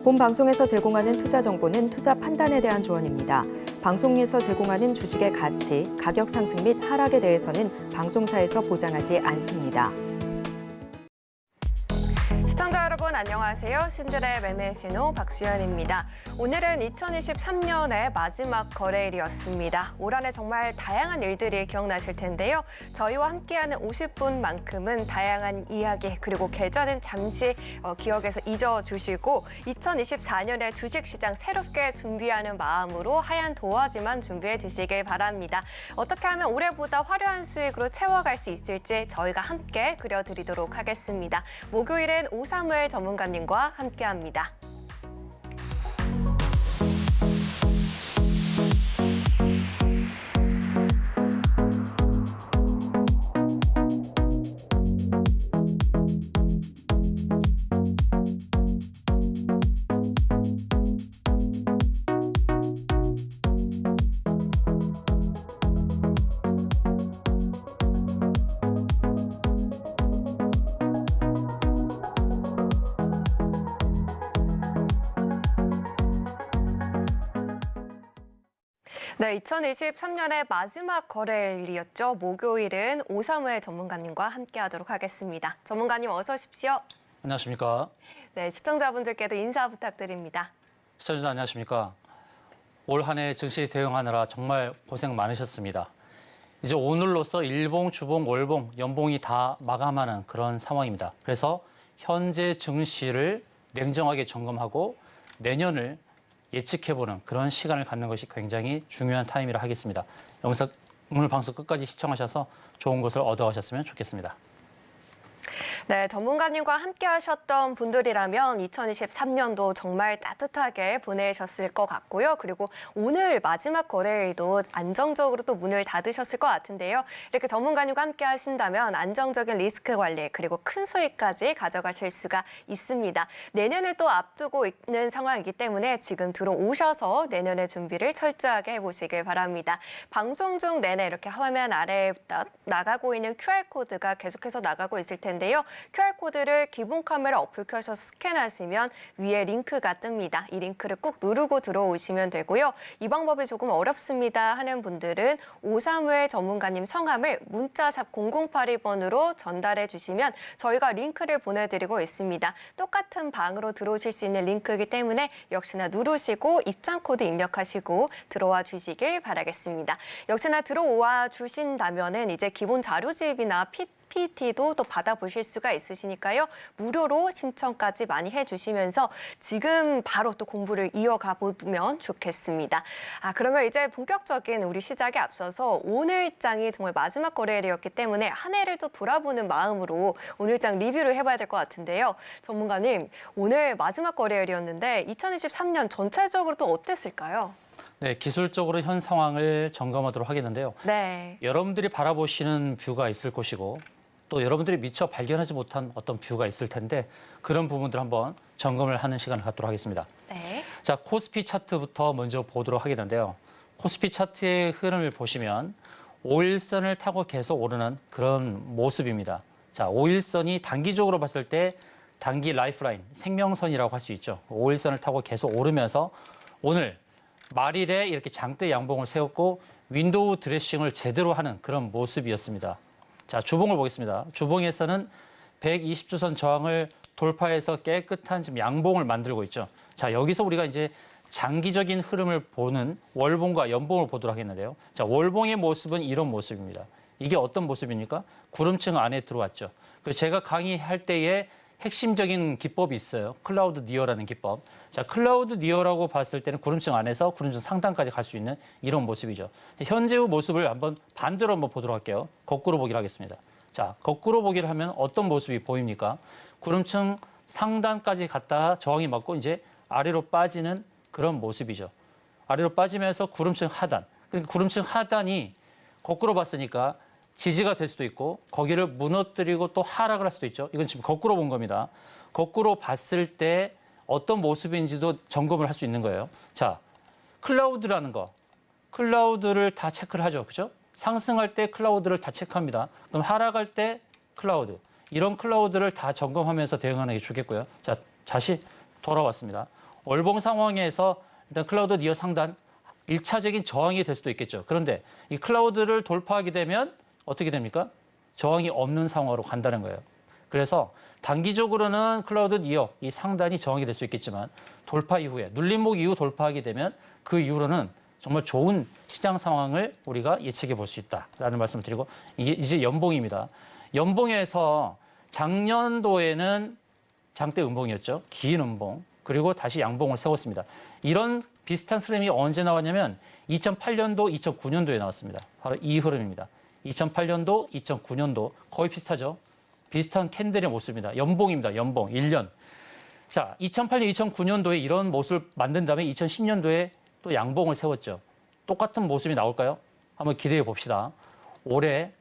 본 방송에서 제공하는 투자 정보는 투자 판단에 대한 조언입니다. 방송에서 제공하는 주식의 가치, 가격 상승 및 하락에 대해서는 방송사에서 보장하지 않습니다. 시청자 여러분 안녕하세요. 신들의 매매 신호 박수연입니다. 오늘은 2023년의 마지막 거래일이었습니다. 올 한해 정말 다양한 일들이 기억나실 텐데요. 저희와 함께하는 50분만큼은 다양한 이야기 그리고 계좌는 잠시 기억에서 잊어주시고 2024년에 주식시장 새롭게 준비하는 마음으로 하얀 도화지만 준비해 주시길 바랍니다. 어떻게 하면 올해보다 화려한 수익으로 채워갈 수 있을지 저희가 함께 그려드리도록 하겠습니다. 목요일엔 오사무엘 전문가님과 함께합니다. 네, 2023년의 마지막 거래일이었죠. 목요일은 오사무엘 전문가님과 함께하도록 하겠습니다. 전문가님 어서 오십시오. 안녕하십니까. 네, 시청자분들께도 인사 부탁드립니다. 시청자 안녕하십니까. 올 한 해 증시 대응하느라 정말 고생 많으셨습니다. 이제 오늘로써 일봉, 주봉, 월봉, 연봉이 다 마감하는 그런 상황입니다. 그래서 현재 증시를 냉정하게 점검하고 내년을 예측해보는 그런 시간을 갖는 것이 굉장히 중요한 타임이라 하겠습니다. 오늘 방송 끝까지 시청하셔서 좋은 것을 얻어가셨으면 좋겠습니다. 네, 전문가님과 함께 하셨던 분들이라면 2023년도 정말 따뜻하게 보내셨을 것 같고요. 그리고 오늘 마지막 거래일도 안정적으로 또 문을 닫으셨을 것 같은데요. 이렇게 전문가님과 함께 하신다면 안정적인 리스크 관리 그리고 큰 수익까지 가져가실 수가 있습니다. 내년을 또 앞두고 있는 상황이기 때문에 지금 들어오셔서 내년의 준비를 철저하게 해보시길 바랍니다. 방송 중 내내 이렇게 화면 아래에 나가고 있는 QR코드가 계속해서 나가고 있을 텐데요. QR코드를 기본 카메라 어플 켜셔서 스캔하시면 위에 링크가 뜹니다. 이 링크를 꼭 누르고 들어오시면 되고요. 이 방법이 조금 어렵습니다 하는 분들은 오사무엘 전문가님 성함을 문자샵 0082번으로 전달해 주시면 저희가 링크를 보내드리고 있습니다. 똑같은 방으로 들어오실 수 있는 링크이기 때문에 역시나 누르시고 입장 코드 입력하시고 들어와 주시길 바라겠습니다. 역시나 들어와 주신다면은 이제 기본 자료집이나 PPT도 또 받아보실 수가 있으시니까요. 무료로 신청까지 많이 해주시면서 지금 바로 또 공부를 이어가 보면 좋겠습니다. 그러면 이제 본격적인 우리 시작에 앞서서 오늘장이 정말 마지막 거래일이었기 때문에 한 해를 또 돌아보는 마음으로 오늘장 리뷰를 해봐야 될 것 같은데요. 전문가님, 오늘 마지막 거래일이었는데 2023년 전체적으로 또 어땠을까요? 네, 기술적으로 현 상황을 점검하도록 하겠는데요. 네. 여러분들이 바라보시는 뷰가 있을 것이고 또 여러분들이 미처 발견하지 못한 어떤 뷰가 있을 텐데 그런 부분들 한번 점검을 하는 시간을 갖도록 하겠습니다. 네. 자, 코스피 차트부터 먼저 보도록 하겠는데요. 코스피 차트의 흐름을 보시면 5일선을 타고 계속 오르는 그런 모습입니다. 자, 5일선이 단기적으로 봤을 때 단기 라이프라인, 생명선이라고 할 수 있죠. 5일선을 타고 계속 오르면서 오늘 말일에 이렇게 장대 양봉을 세웠고 윈도우 드레싱을 제대로 하는 그런 모습이었습니다. 자, 주봉을 보겠습니다. 주봉에서는 120주선 저항을 돌파해서 깨끗한 지금 양봉을 만들고 있죠. 자, 여기서 우리가 이제 장기적인 흐름을 보는 월봉과 연봉을 보도록 하겠는데요. 자, 월봉의 모습은 이런 모습입니다. 이게 어떤 모습입니까? 구름층 안에 들어왔죠. 그리고 제가 강의할 때에 핵심적인 기법이 있어요. 클라우드 니어라는 기법. 자, 클라우드 니어라고 봤을 때는 구름층 안에서 구름층 상단까지 갈 수 있는 이런 모습이죠. 현재의 모습을 한번 반대로 한번 보도록 할게요. 거꾸로 보기를 하겠습니다. 자, 거꾸로 보기를 하면 어떤 모습이 보입니까? 구름층 상단까지 갔다가 저항이 맞고 이제 아래로 빠지는 그런 모습이죠. 아래로 빠지면서 구름층 하단. 그러니까 구름층 하단이 거꾸로 봤으니까 지지가 될 수도 있고 거기를 무너뜨리고 또 하락을 할 수도 있죠. 이건 지금 거꾸로 본 겁니다. 거꾸로 봤을 때 어떤 모습인지도 점검을 할 수 있는 거예요. 자, 클라우드라는 거. 클라우드를 다 체크를 하죠. 그죠? 상승할 때 클라우드를 다 체크합니다. 그럼 하락할 때 클라우드. 이런 클라우드를 다 점검하면서 대응하는 게 좋겠고요. 자, 다시 돌아왔습니다. 월봉 상황에서 일단 클라우드 니어 상단 1차적인 저항이 될 수도 있겠죠. 그런데 이 클라우드를 돌파하게 되면 어떻게 됩니까? 저항이 없는 상황으로 간다는 거예요. 그래서 단기적으로는 클라우드 니어 이 상단이 저항이 될 수 있겠지만 돌파 이후에 눌림목 이후 돌파하게 되면 그 이후로는 정말 좋은 시장 상황을 우리가 예측해 볼 수 있다라는 말씀을 드리고 이게 이제 연봉입니다. 연봉에서 작년도에는 장대 음봉이었죠. 긴 음봉. 그리고 다시 양봉을 세웠습니다. 이런 비슷한 흐름이 언제 나왔냐면 2008년도, 2009년도에 나왔습니다. 바로 이 흐름입니다. 2008년도, 2009년도 거의 비슷하죠. 비슷한 캔들의 모습입니다. 연봉입니다. 연봉 1년. 자, 2008년, 2009년도에 이런 모습을 만든 다음에 2010년도에 또 양봉을 세웠죠. 똑같은 모습이 나올까요? 한번 기대해 봅시다. 올해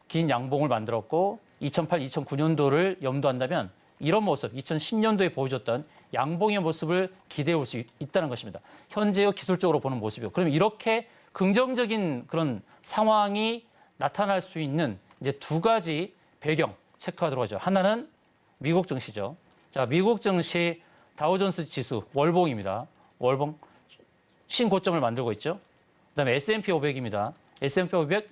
긴 양봉을 만들었고 2008, 2009년도를 염두한다면 이런 모습, 2010년도에 보여줬던 양봉의 모습을 기대해 볼 수 있다는 것입니다. 현재의 기술적으로 보는 모습이요. 그럼 이렇게 긍정적인 그런 상황이 나타날 수 있는 이제 두 가지 배경 체크하도록 하죠. 하나는 미국 증시죠. 자, 미국 증시 다우존스 지수 월봉입니다. 월봉 신고점을 만들고 있죠. 그다음에 S&P 500입니다. S&P 500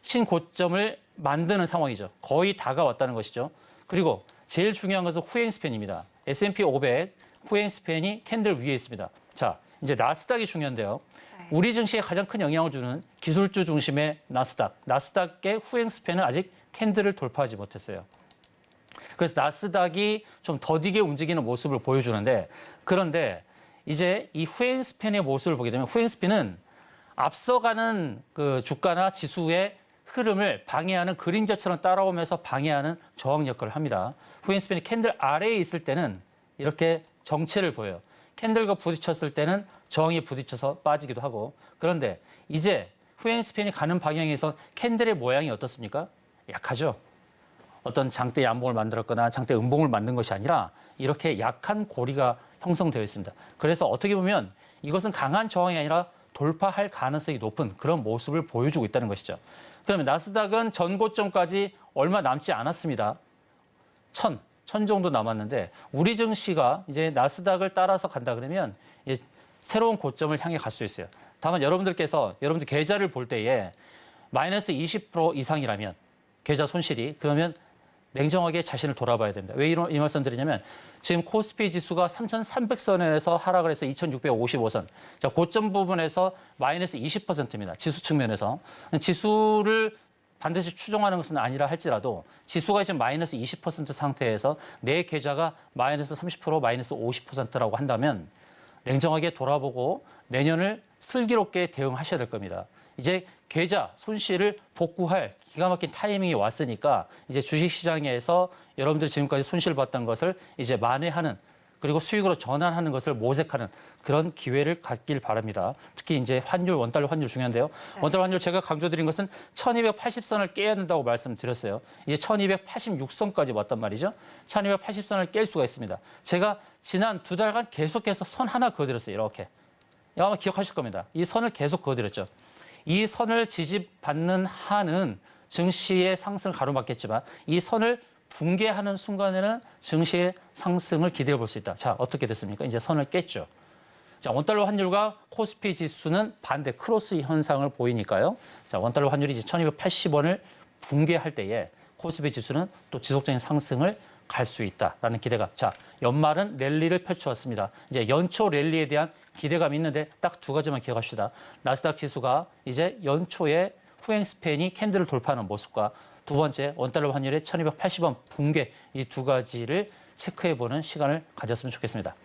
신고점을 만드는 상황이죠. 거의 다가왔다는 것이죠. 그리고 제일 중요한 것은 후행 스팬입니다. S&P 500 후행 스팬이 캔들 위에 있습니다. 자, 이제 나스닥이 중요한데요. 우리 증시에 가장 큰 영향을 주는 기술주 중심의 나스닥. 나스닥의 후행 스팬은 아직 캔들을 돌파하지 못했어요. 그래서 나스닥이 좀 더디게 움직이는 모습을 보여주는데 그런데 이제 이 후행 스팬의 모습을 보게 되면 후행 스팬은 앞서가는 그 주가나 지수의 흐름을 방해하는 그림자처럼 따라오면서 방해하는 저항 역할을 합니다. 후행 스팬이 캔들 아래에 있을 때는 이렇게 정체를 보여요. 캔들과 부딪혔을 때는 저항이 부딪혀서 빠지기도 하고 그런데 이제 후행 스팬이 가는 방향에서 캔들의 모양이 어떻습니까? 약하죠. 어떤 장대 양봉을 만들었거나 장대 음봉을 만든 것이 아니라 이렇게 약한 고리가 형성되어 있습니다. 그래서 어떻게 보면 이것은 강한 저항이 아니라 돌파할 가능성이 높은 그런 모습을 보여주고 있다는 것이죠. 그러면 나스닥은 전고점까지 얼마 남지 않았습니다. 1000 정도 남았는데 우리 증시가 이제 나스닥을 따라서 간다 그러면 이제 새로운 고점을 향해 갈 수 있어요. 다만 여러분들 계좌를 볼 때에 마이너스 20% 이상이라면 계좌 손실이 그러면 냉정하게 자신을 돌아봐야 됩니다. 왜 이 말씀 드리냐면 지금 코스피 지수가 3,300선에서 하락을 해서 2,655선. 자, 고점 부분에서 마이너스 20%입니다. 지수 측면에서. 지수를 반드시 추종하는 것은 아니라 할지라도 지수가 지금 마이너스 20% 상태에서 내 계좌가 마이너스 30%, 마이너스 50%라고 한다면 냉정하게 돌아보고 내년을 슬기롭게 대응하셔야 될 겁니다. 이제 계좌 손실을 복구할 기가 막힌 타이밍이 왔으니까 이제 주식시장에서 여러분들이 지금까지 손실 봤던 것을 이제 만회하는 그리고 수익으로 전환하는 것을 모색하는 그런 기회를 갖길 바랍니다. 특히 이제 환율, 원달러 환율 중요한데요. 원달러 환율 제가 강조드린 것은 1280선을 깨야 된다고 말씀드렸어요. 이제 1286선까지 왔단 말이죠. 1280선을 깰 수가 있습니다. 제가 지난 2달간 계속해서 선 하나 그어드렸어요. 이렇게. 아마 기억하실 겁니다. 이 선을 계속 그어드렸죠. 이 선을 지지받는 한은 증시의 상승을 가로막겠지만 이 선을 붕괴하는 순간에는 증시의 상승을 기대해 볼 수 있다. 자, 어떻게 됐습니까? 이제 선을 깼죠. 자, 원달러 환율과 코스피 지수는 반대 크로스 현상을 보이니까요. 자, 원달러 환율이 이제 1280원을 붕괴할 때에 코스피 지수는 또 지속적인 상승을 갈 수 있다라는 기대감. 자, 연말은 랠리를 펼쳐왔습니다. 이제 연초 랠리에 대한 기대감이 있는데 딱 두 가지만 기억합시다. 나스닥 지수가 이제 연초에 후행 스팬이 캔들을 돌파하는 모습과 두 번째 원달러 환율의 1280원 붕괴 이 두 가지를 체크해보는 시간을 가졌으면 좋겠습니다.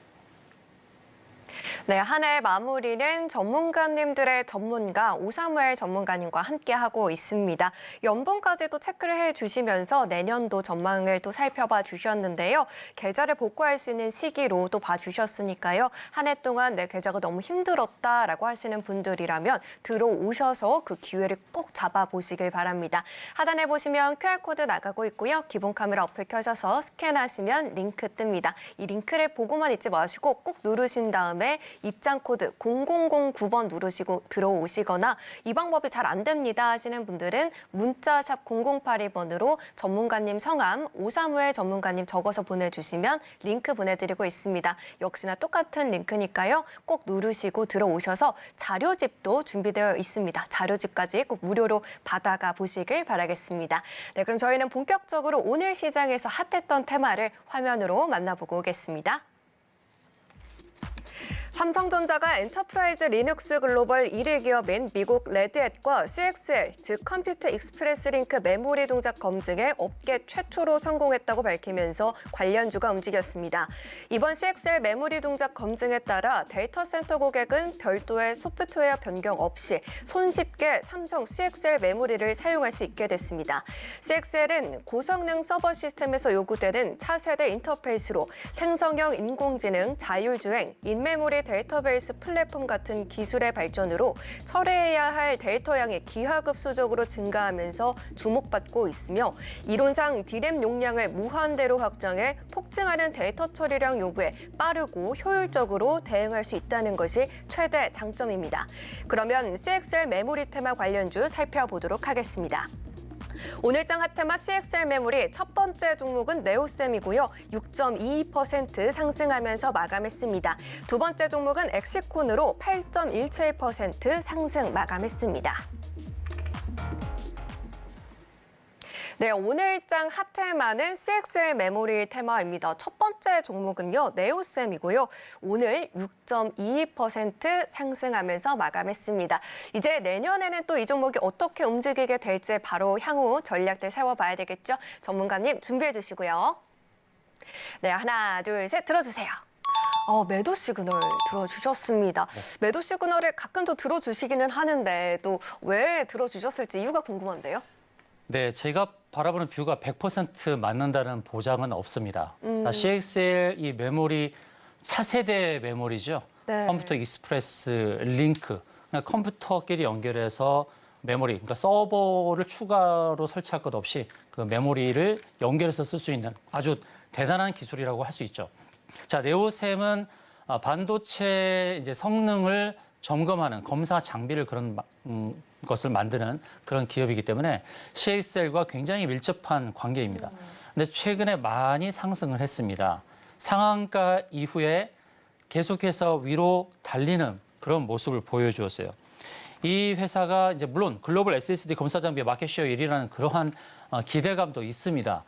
네, 한 해 마무리는 전문가님들의 전문가 오사무엘 전문가님과 함께하고 있습니다. 연봉까지도 체크를 해주시면서 내년도 전망을 또 살펴봐 주셨는데요. 계좌를 복구할 수 있는 시기로 또 봐주셨으니까요. 한 해 동안 내 계좌가 너무 힘들었다라고 하시는 분들이라면 들어오셔서 그 기회를 꼭 잡아보시길 바랍니다. 하단에 보시면 QR코드 나가고 있고요. 기본 카메라 어플 켜셔서 스캔하시면 링크 뜹니다. 이 링크를 보고만 있지 마시고 꼭 누르신 다음에 입장 코드 0009번 누르시고 들어오시거나 이 방법이 잘 안 됩니다 하시는 분들은 문자샵 0082번으로 전문가님 성함 535의 전문가님 적어서 보내주시면 링크 보내드리고 있습니다. 역시나 똑같은 링크니까요. 꼭 누르시고 들어오셔서 자료집도 준비되어 있습니다. 자료집까지 꼭 무료로 받아가 보시길 바라겠습니다. 네, 그럼 저희는 본격적으로 오늘 시장에서 핫했던 테마를 화면으로 만나보고 오겠습니다. 삼성전자가 엔터프라이즈 리눅스 글로벌 1위 기업인 미국 레드햇과 CXL, 즉 컴퓨터 익스프레스 링크 메모리 동작 검증에 업계 최초로 성공했다고 밝히면서 관련주가 움직였습니다. 이번 CXL 메모리 동작 검증에 따라 데이터 센터 고객은 별도의 소프트웨어 변경 없이 손쉽게 삼성 CXL 메모리를 사용할 수 있게 됐습니다. CXL은 고성능 서버 시스템에서 요구되는 차세대 인터페이스로 생성형 인공지능, 자율주행, 인메모리 데이터베이스 플랫폼 같은 기술의 발전으로 처리해야 할 데이터 양이 기하급수적으로 증가하면서 주목받고 있으며 이론상 D램 용량을 무한대로 확장해 폭증하는 데이터 처리량 요구에 빠르고 효율적으로 대응할 수 있다는 것이 최대 장점입니다. 그러면 CXL 메모리 테마 관련주 살펴보도록 하겠습니다. 오늘장 핫테마 CXL 메모리 첫 번째 종목은 네오셈이고요. 6.22% 상승하면서 마감했습니다. 두 번째 종목은 엑시콘으로 8.17% 상승 마감했습니다. 네, 오늘장 핫테마는 CXL 메모리 테마입니다. 첫 번째 종목은요, 네오셈이고요. 오늘 6.22% 상승하면서 마감했습니다. 이제 내년에는 또 이 종목이 어떻게 움직이게 될지 바로 향후 전략들 세워봐야 되겠죠. 전문가님 준비해 주시고요. 네, 하나, 둘, 셋 들어주세요. 매도 시그널 들어주셨습니다. 매도 시그널을 가끔 또 들어주시기는 하는데 또 왜 들어주셨을지 이유가 궁금한데요. 네, 제가 바라보는 뷰가 100% 맞는다는 보장은 없습니다. 자, CXL 이 메모리 차세대 메모리죠. 네. 컴퓨터 익스프레스 링크, 그러니까 컴퓨터끼리 연결해서 메모리, 그러니까 서버를 추가로 설치할 것 없이 그 메모리를 연결해서 쓸 수 있는 아주 대단한 기술이라고 할 수 있죠. 자, 네오셈은 반도체 이제 성능을 점검하는 검사 장비를 그런 것을 만드는 그런 기업이기 때문에 CXL과 굉장히 밀접한 관계입니다. 근데 최근에 많이 상승을 했습니다. 상한가 이후에 계속해서 위로 달리는 그런 모습을 보여주었어야 이 회사가 이제 물론 글로벌 SSD 검사 장비 마켓쉐어 1위라는 그러한 기대감도 있습니다.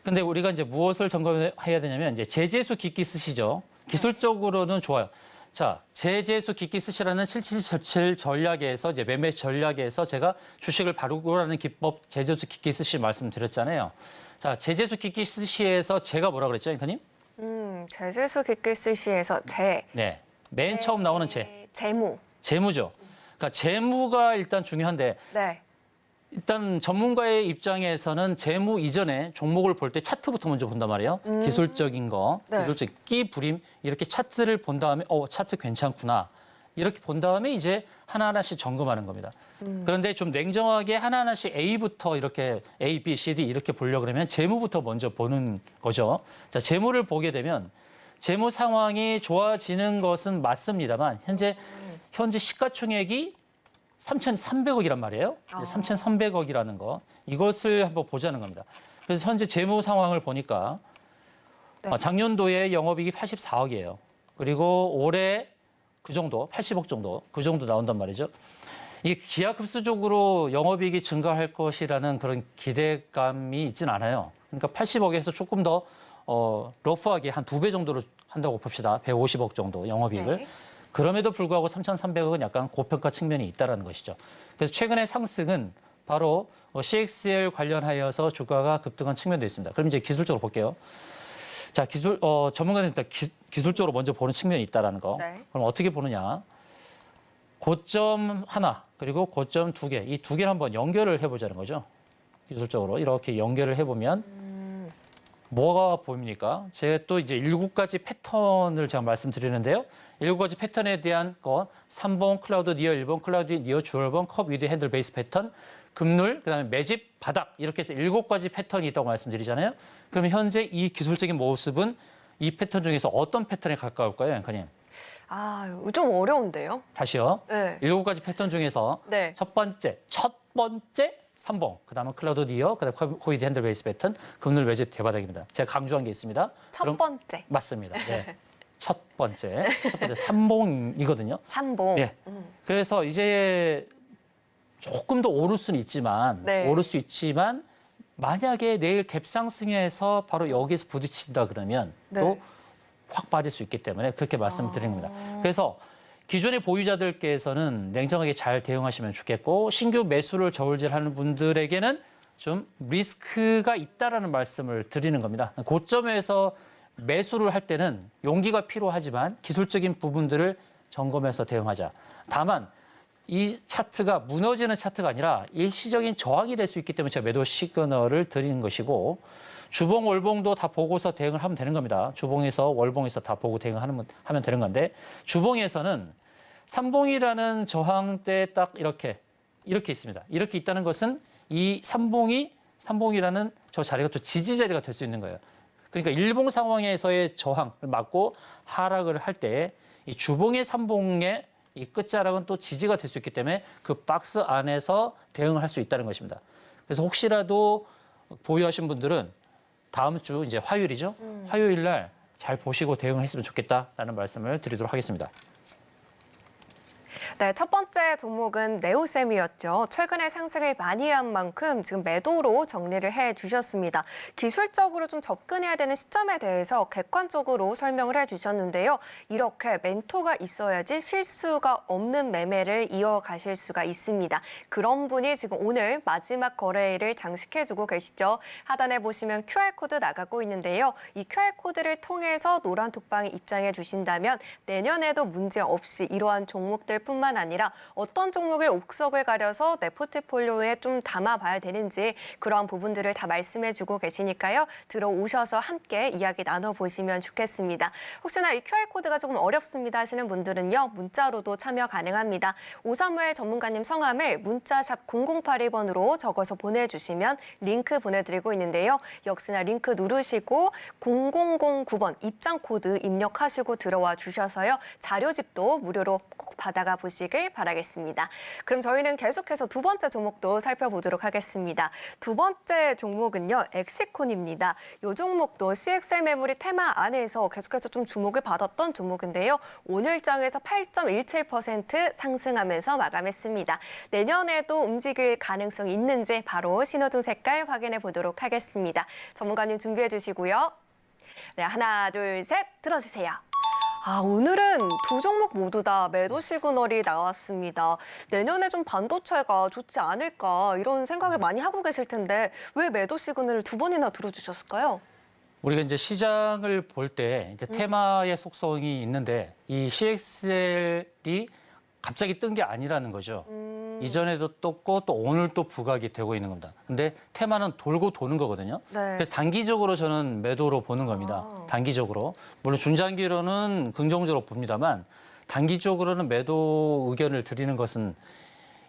근데 우리가 이제 무엇을 점검해야 되냐면 이제 제재수 깊게 쓰시죠. 기술적으로는 좋아요. 자, 제재수 깊게 쓰시라는 777 전략에서 이제 매매 전략에서 제가 주식을 바르고라는 기법 제재수 깊게 쓰시 말씀드렸잖아요. 자, 제재수 깊게 쓰시에서 제가 뭐라 그랬죠, 앵커님? 제재수 깊게 쓰시에서 네, 맨 처음 나오는 재무죠. 그러니까 재무가 일단 중요한데 네. 일단 전문가의 입장에서는 재무 이전에 종목을 볼 때 차트부터 먼저 본단 말이에요. 기술적인 거, 네. 기술적 끼 부림 이렇게 차트를 본 다음에 차트 괜찮구나. 이렇게 본 다음에 이제 하나하나씩 점검하는 겁니다. 그런데 좀 냉정하게 하나하나씩 A부터 이렇게 A, B, C, D 이렇게 보려고 그러면 재무부터 먼저 보는 거죠. 자, 재무를 보게 되면 재무 상황이 좋아지는 것은 맞습니다만 현재 시가총액이 3,300억이란 말이에요. 3,300억이라는 거. 이것을 한번 보자는 겁니다. 그래서 현재 재무 상황을 보니까 네. 작년도에 영업이익이 84억이에요. 그리고 올해 그 정도, 80억 정도, 그 정도 나온단 말이죠. 이게 기하급수적으로 영업이익이 증가할 것이라는 그런 기대감이 있진 않아요. 그러니까 80억에서 조금 더 러프하게 한 2배 정도로 한다고 봅시다. 150억 정도 영업이익을. 네. 그럼에도 불구하고 3,300억은 약간 고평가 측면이 있다는 것이죠. 그래서 최근의 상승은 바로 CXL 관련하여서 주가가 급등한 측면도 있습니다. 그럼 이제 기술적으로 볼게요. 자, 전문가는 일단 기술적으로 먼저 보는 측면이 있다는 거. 네. 그럼 어떻게 보느냐? 고점 하나 그리고 고점 두 개, 이 두 개를 한번 연결을 해보자는 거죠. 기술적으로 이렇게 연결을 해보면 뭐가 보입니까? 제가 또 이제 7가지 패턴을 제가 말씀드리는데요. 7가지 패턴에 대한 것, 3번 클라우드 니어 1번 클라우드 니어 주얼번 컵 위드 핸들 베이스 패턴, 급눌, 그다음에 매집, 바닥 이렇게 해서 7가지 패턴이 있다고 말씀드리잖아요. 그러면 현재 이 기술적인 모습은 이 패턴 중에서 어떤 패턴에 가까울까요, 앵커님? 좀 어려운데요? 다시요. 네. 7가지 패턴 중에서 네. 첫 번째 삼봉, 그다음은 클라우디어, 그다음 코이드 핸들 베이스 패턴, 금늘 외제 대바닥입니다. 제가 강조한 게 있습니다. 첫 번째. 맞습니다. 네. 첫 번째 삼봉이거든요. 삼봉. 예. 그래서 이제 조금 더 오를 수는 있지만, 네. 만약에 내일 갭상승해서 바로 여기서 부딪힌다 그러면 네. 또 확 빠질 수 있기 때문에 그렇게 말씀드린 겁니다. 그래서 기존의 보유자들께서는 냉정하게 잘 대응하시면 좋겠고, 신규 매수를 저울질하는 분들에게는 좀 리스크가 있다라는 말씀을 드리는 겁니다. 고점에서 매수를 할 때는 용기가 필요하지만 기술적인 부분들을 점검해서 대응하자. 다만 이 차트가 무너지는 차트가 아니라 일시적인 저항이 될 수 있기 때문에 제가 매도 시그널을 드리는 것이고, 주봉, 월봉도 다 보고서 대응을 하면 되는 겁니다. 주봉에서, 월봉에서 다 보고 대응하면 되는 건데, 주봉에서는 삼봉이라는 저항대 딱 이렇게 있습니다. 이렇게 있다는 것은 이 삼봉이라는 저 자리가 또 지지 자리가 될 수 있는 거예요. 그러니까 일봉 상황에서의 저항을 막고 하락을 할 때 이 주봉의 삼봉의 이 끝자락은 또 지지가 될 수 있기 때문에 그 박스 안에서 대응을 할 수 있다는 것입니다. 그래서 혹시라도 보유하신 분들은 다음 주 이제 화요일이죠. 화요일 날 잘 보시고 대응을 했으면 좋겠다라는 말씀을 드리도록 하겠습니다. 네, 첫 번째 종목은 네오셈이었죠. 최근에 상승을 많이 한 만큼 지금 매도로 정리를 해주셨습니다. 기술적으로 좀 접근해야 되는 시점에 대해서 객관적으로 설명을 해주셨는데요. 이렇게 멘토가 있어야지 실수가 없는 매매를 이어가실 수가 있습니다. 그런 분이 지금 오늘 마지막 거래일을 장식해주고 계시죠. 하단에 보시면 QR코드 나가고 있는데요. 이 QR코드를 통해서 노란 톡방에 입장해 주신다면 내년에도 문제 없이 이러한 종목들 뿐만 아니라 어떤 종목을 옥석을 가려서 내 포트폴리오에 좀 담아봐야 되는지 그러한 부분들을 다 말씀해주고 계시니까요. 들어오셔서 함께 이야기 나눠보시면 좋겠습니다. 혹시나 이 QR코드가 조금 어렵습니다 하시는 분들은요. 문자로도 참여 가능합니다. 오사무엘 전문가님 성함을 문자샵 0082번으로 적어서 보내주시면 링크 보내드리고 있는데요. 역시나 링크 누르시고 0009번 입장코드 입력하시고 들어와 주셔서요. 자료집도 무료로 꼭 받아가 보시길 바라겠습니다. 그럼 저희는 계속해서 두 번째 종목도 살펴보도록 하겠습니다. 두 번째 종목은요. 엑시콘입니다. 이 종목도 CXL 메모리 테마 안에서 계속해서 좀 주목을 받았던 종목인데요. 오늘장에서 8.17% 상승하면서 마감했습니다. 내년에도 움직일 가능성이 있는지 바로 신호등 색깔 확인해 보도록 하겠습니다. 전문가님 준비해 주시고요. 네, 하나, 둘, 셋 들어주세요. 오늘은 두 종목 모두 다 매도 시그널이 나왔습니다. 내년에 좀 반도체가 좋지 않을까 이런 생각을 많이 하고 계실 텐데 왜 매도 시그널을 두 번이나 들어주셨을까요? 우리가 이제 시장을 볼 때 이제 테마의 속성이 있는데 이 CXL이 갑자기 뜬 게 아니라는 거죠. 이전에도 떴고 또 오늘 또 부각이 되고 있는 겁니다. 근데 테마는 돌고 도는 거거든요. 네. 그래서 단기적으로 저는 매도로 보는 겁니다. 단기적으로. 물론 중장기로는 긍정적으로 봅니다만 단기적으로는 매도 의견을 드리는 것은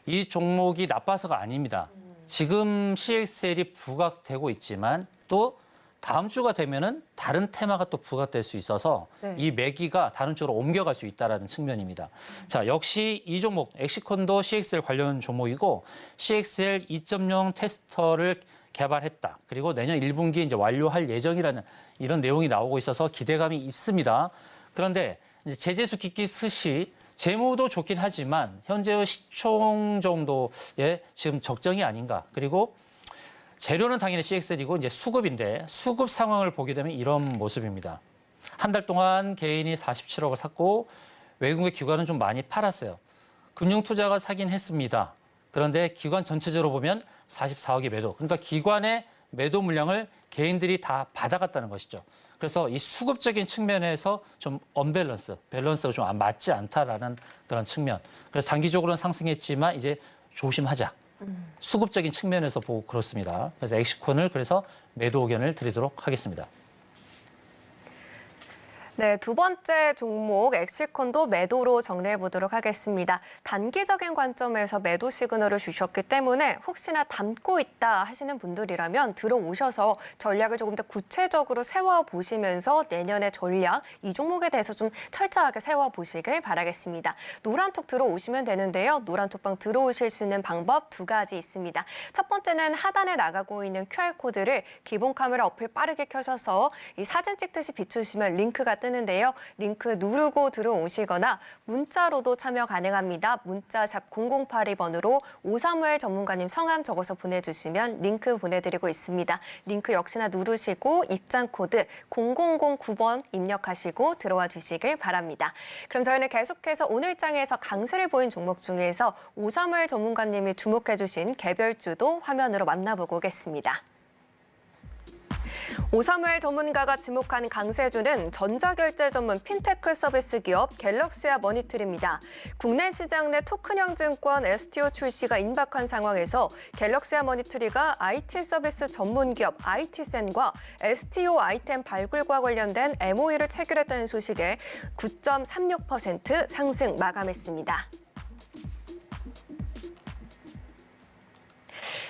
이 종목이 나빠서가 아닙니다. 지금 CXL이 부각되고 있지만 또 다음 주가 되면은 다른 테마가 또 부각될 수 있어서 네. 이 매기가 다른 쪽으로 옮겨갈 수 있다라는 측면입니다. 자, 역시 이 종목 엑시콘도 CXL 관련 종목이고 CXL 2.0 테스터를 개발했다. 그리고 내년 1분기에 이제 완료할 예정이라는 이런 내용이 나오고 있어서 기대감이 있습니다. 그런데 이제 제재수 깊기 스시 재무도 좋긴 하지만 현재의 시총 정도의 지금 적정이 아닌가. 그리고 재료는 당연히 CXL이고 이제 수급인데 수급 상황을 보게 되면 이런 모습입니다. 한 달 동안 개인이 47억을 샀고 외국의 기관은 좀 많이 팔았어요. 금융투자가 사긴 했습니다. 그런데 기관 전체적으로 보면 44억의 매도. 그러니까 기관의 매도 물량을 개인들이 다 받아갔다는 것이죠. 그래서 이 수급적인 측면에서 좀 밸런스가 좀 맞지 않다라는 그런 측면. 그래서 단기적으로는 상승했지만 이제 조심하자. 수급적인 측면에서 보고 그렇습니다. 그래서 엑시콘을 그래서 매도 의견을 드리도록 하겠습니다. 네, 두 번째 종목 엑시콘도 매도로 정리해 보도록 하겠습니다. 단기적인 관점에서 매도 시그널을 주셨기 때문에 혹시나 담고 있다 하시는 분들이라면 들어오셔서 전략을 조금 더 구체적으로 세워보시면서 내년의 전략, 이 종목에 대해서 좀 철저하게 세워보시길 바라겠습니다. 노란톡 들어오시면 되는데요. 노란톡방 들어오실 수 있는 방법 두 가지 있습니다. 첫 번째는 하단에 나가고 있는 QR코드를 기본 카메라 어플 빠르게 켜셔서 이 사진 찍듯이 비추시면 링크가 뜨는데요. 링크 누르고 들어오시거나 문자로도 참여 가능합니다. 문자 샵 0082번으로 오사무엘 전문가님 성함 적어서 보내주시면 링크 보내드리고 있습니다. 링크 역시나 누르시고 입장 코드 0009번 입력하시고 들어와 주시길 바랍니다. 그럼 저희는 계속해서 오늘 장에서 강세를 보인 종목 중에서 오사무엘 전문가님이 주목해 주신 개별주도 화면으로 만나보고 오겠습니다. 오사무엘 전문가가 지목한 강세주는 전자결제 전문 핀테크 서비스 기업 갤럭시아 머니트리입니다. 국내 시장 내 토큰형 증권 STO 출시가 임박한 상황에서 갤럭시아 머니트리가 IT 서비스 전문 기업 IT센과 STO 아이템 발굴과 관련된 MOU를 체결했다는 소식에 9.36% 상승 마감했습니다.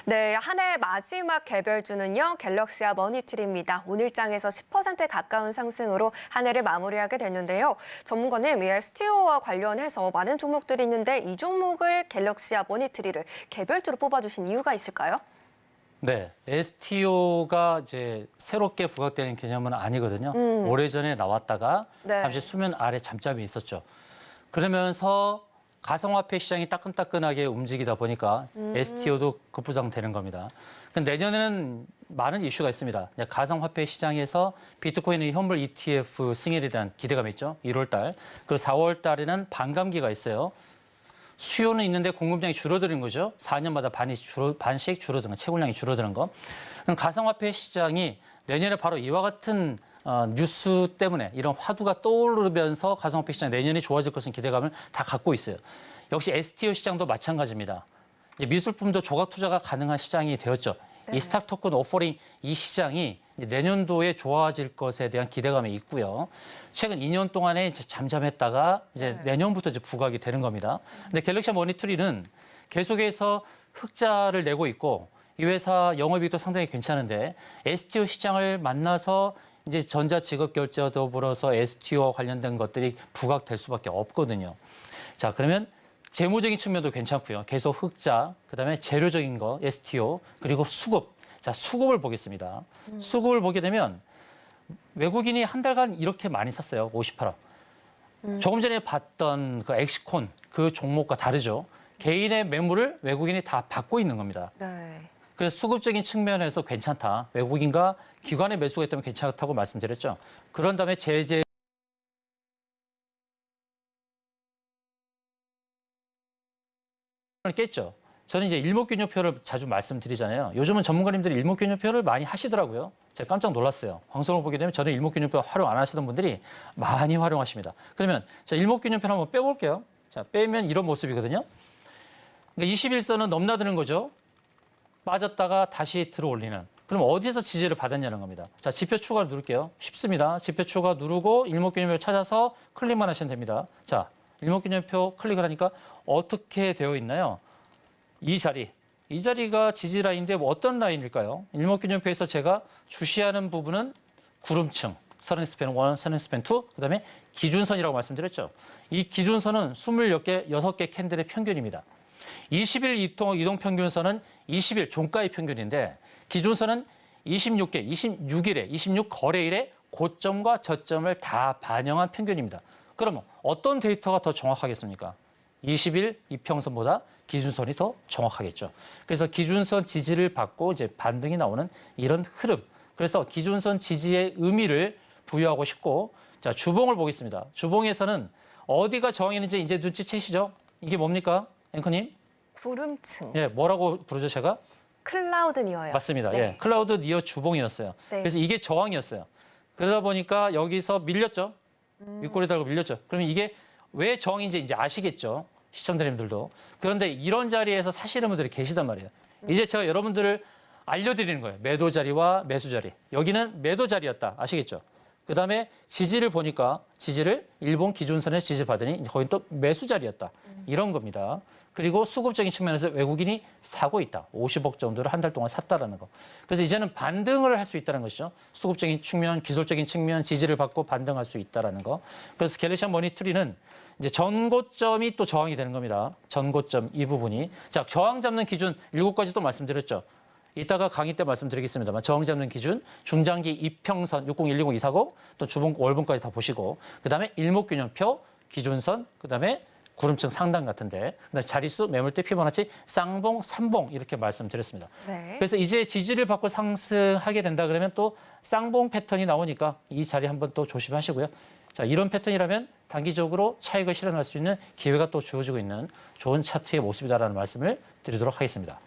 네, 한 해 마지막 개별주는요, 갤럭시아 머니트리입니다. 오늘 장에서 10% 가까운 상승으로 한 해를 마무리하게 됐는데요. 전문가님, 이 STO와 관련해서 많은 종목들이 있는데 이 종목을 갤럭시아 머니트리를 개별주로 뽑아주신 이유가 있을까요? 네, STO가 이제 새롭게 부각되는 개념은 아니거든요. 오래전에 나왔다가 네. 잠시 수면 아래 잠잠이 있었죠. 그러면서 가상화폐 시장이 따끈따끈하게 움직이다 보니까 STO도 급부상되는 겁니다. 내년에는 많은 이슈가 있습니다. 가상화폐 시장에서 비트코인의 현물 ETF 승인에 대한 기대감이 있죠. 1월 달. 그리고 4월 달에는 반감기가 있어요. 수요는 있는데 공급량이 줄어드는 거죠. 4년마다 반씩 줄어드는 거, 채굴량이 줄어드는 거. 그럼 가상화폐 시장이 내년에 바로 이와 같은 뉴스 때문에 이런 화두가 떠오르면서 가상화폐 시장 내년에 좋아질 것은 기대감을 다 갖고 있어요. 역시 STO 시장도 마찬가지입니다. 이제 미술품도 조각 투자가 가능한 시장이 되었죠. 네. 이 스탁 토큰 오퍼링 이 시장이 내년도에 좋아질 것에 대한 기대감이 있고요. 최근 2년 동안에 이제 잠잠했다가 이제 내년부터 이제 부각이 되는 겁니다. 근데 갤럭시 머니트리는 계속해서 흑자를 내고 있고 이 회사 영업이익도 상당히 괜찮은데 STO 시장을 만나서 이제 전자지급결제와 더불어서 STO와 관련된 것들이 부각될 수밖에 없거든요. 자, 그러면 재무적인 측면도 괜찮고요. 계속 흑자, 그다음에 재료적인 거, STO, 그리고 수급. 자, 수급을 보겠습니다. 수급을 보게 되면 외국인이 한 달간 이렇게 많이 샀어요. 58억. 조금 전에 봤던 그 엑시콘 그 종목과 다르죠. 개인의 매물을 외국인이 다 받고 있는 겁니다. 네. 그래서 수급적인 측면에서 괜찮다. 외국인과 기관의 매수가 있다면 괜찮다고 말씀드렸죠. 그런 다음에 제재 깼죠. 저는 이제 일목균효표를 자주 말씀드리잖아요. 요즘은 전문가님들이 일목균효표를 많이 하시더라고요. 제가 깜짝 놀랐어요. 방송을 보게 되면 저는 일목균효표 활용 안 하시던 분들이 많이 활용하십니다. 그러면 자, 일목균효표를 한번 빼볼게요. 자, 빼면 이런 모습이거든요. 그러니까 21선은 넘나드는 거죠. 빠졌다가 다시 들어올리는. 그럼 어디서 지지를 받았냐는 겁니다. 자, 지표 추가를 누를게요. 쉽습니다. 지표 추가 누르고 일목균효표를 찾아서 클릭만 하시면 됩니다. 자, 일목균효표 클릭을 하니까 어떻게 되어 있나요? 이 자리가 지지 라인인데 뭐 어떤 라인일까요? 일목균효표에서 제가 주시하는 부분은 구름층, 서른스팬 1, 서른스팬 2, 그다음에 기준선이라고 말씀드렸죠. 이 기준선은 6개 캔들의 평균입니다. 20일 이동 평균선은 20일 종가의 평균인데 기준선은 26 거래일의 고점과 저점을 다 반영한 평균입니다. 그러면 어떤 데이터가 더 정확하겠습니까? 20일 이평선보다 기준선이 더 정확하겠죠. 그래서 기준선 지지를 받고 이제 반등이 나오는 이런 흐름. 그래서 기준선 지지의 의미를 부여하고 싶고, 자, 주봉을 보겠습니다. 주봉에서는 어디가 저항이는지 이제 눈치채시죠? 이게 뭡니까, 앵커님? 구름층. 예, 뭐라고 부르죠, 제가? 클라우드 니어요. 맞습니다. 네. 예, 클라우드 니어 주봉이었어요. 네. 그래서 이게 저항이었어요. 그러다 보니까 여기서 밀렸죠. 윗꼬리 달고 밀렸죠. 그러면 이게 왜 저항인지 이제 아시겠죠. 시청자님들도. 그런데 이런 자리에서 사시는 분들이 계시단 말이에요. 이제 제가 여러분들을 알려드리는 거예요. 매도 자리와 매수 자리. 여기는 매도 자리였다. 아시겠죠? 그다음에 지지를 보니까 지지를 일본 기준선에 지지받으니 거긴 또 매수 자리였다. 이런 겁니다. 그리고 수급적인 측면에서 외국인이 사고 있다. 50억 정도를 한 달 동안 샀다라는 거. 그래서 이제는 반등을 할 수 있다는 것이죠. 수급적인 측면, 기술적인 측면, 지지를 받고 반등할 수 있다라는 거. 그래서 갤럭시 머니투리는 이제 전고점이 또 저항이 되는 겁니다. 전고점 이 부분이. 자, 저항 잡는 기준 7가지 또 말씀드렸죠. 이따가 강의 때 말씀드리겠습니다만 저항 잡는 기준 중장기 이평선 60, 120, 240 또 주봉, 월봉까지 다 보시고 그다음에 일목균형표, 기준선, 그다음에 구름층 상단 같은데 그다음에 자릿수, 매물대, 피보나치, 쌍봉, 삼봉 이렇게 말씀드렸습니다. 네. 그래서 이제 지지를 받고 상승하게 된다 그러면 또 쌍봉 패턴이 나오니까 이 자리 한번 또 조심하시고요. 자, 이런 패턴이라면 단기적으로 차익을 실현할 수 있는 기회가 또 주어지고 있는 좋은 차트의 모습이다라는 말씀을 드리도록 하겠습니다.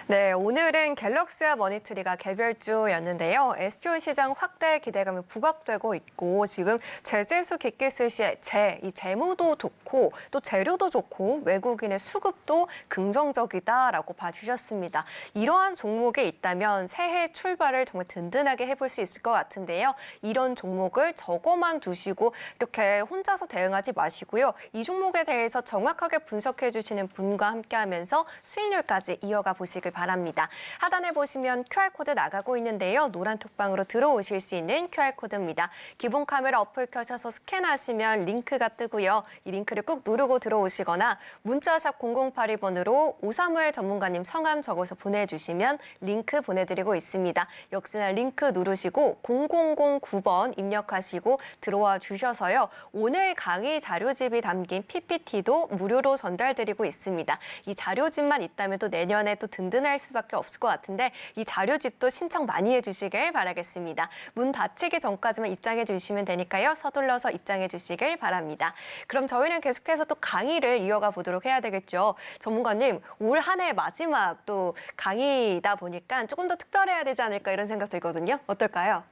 네, 오늘은 갤럭시와 머니트리가 개별주였는데요. STO 시장 확대 기대감이 부각되고 있고 지금 제재수 깊게 쓸 시에 이 재무도 좋고 또 재료도 좋고 외국인의 수급도 긍정적이다라고 봐주셨습니다. 이러한 종목이 있다면 새해 출발을 정말 든든하게 해볼 수 있을 것 같은데요. 이런 종목을 적어만 두시고 이렇게 혼자서 대응하지 마시고요. 이 종목에 대해서 정확하게 분석해 주시는 분과 함께하면서 수익률까지 이어가 보시길 바랍니다. 하단에 보시면 QR코드 나가고 있는데요. 노란 톡방으로 들어오실 수 있는 QR코드입니다. 기본 카메라 어플 켜셔서 스캔하시면 링크가 뜨고요. 이 링크를 꾹 누르고 들어오시거나 문자샵 0082번으로 오사무엘 전문가님 성함 적어서 보내주시면 링크 보내드리고 있습니다. 역시나 링크 누르시고 0009번 입력하시고 들어와 주셔서요. 오늘 강의 자료집이 담긴 PPT도 무료로 전달드리고 있습니다. 이 자료집만 있다면 또 내년에 또 든든할 수밖에 없을 것 같은데 이 자료집도 신청 많이 해주시길 바라겠습니다. 문 닫히기 전까지만 입장해 주시면 되니까요. 서둘러서 입장해 주시길 바랍니다. 그럼 저희는 계속해서 또 강의를 이어가 보도록 해야 되겠죠. 전문가님, 올 한 해 마지막 또 강의다 보니까 조금 더 특별해야 되지 않을까 이런 생각 들거든요. 어떨까요?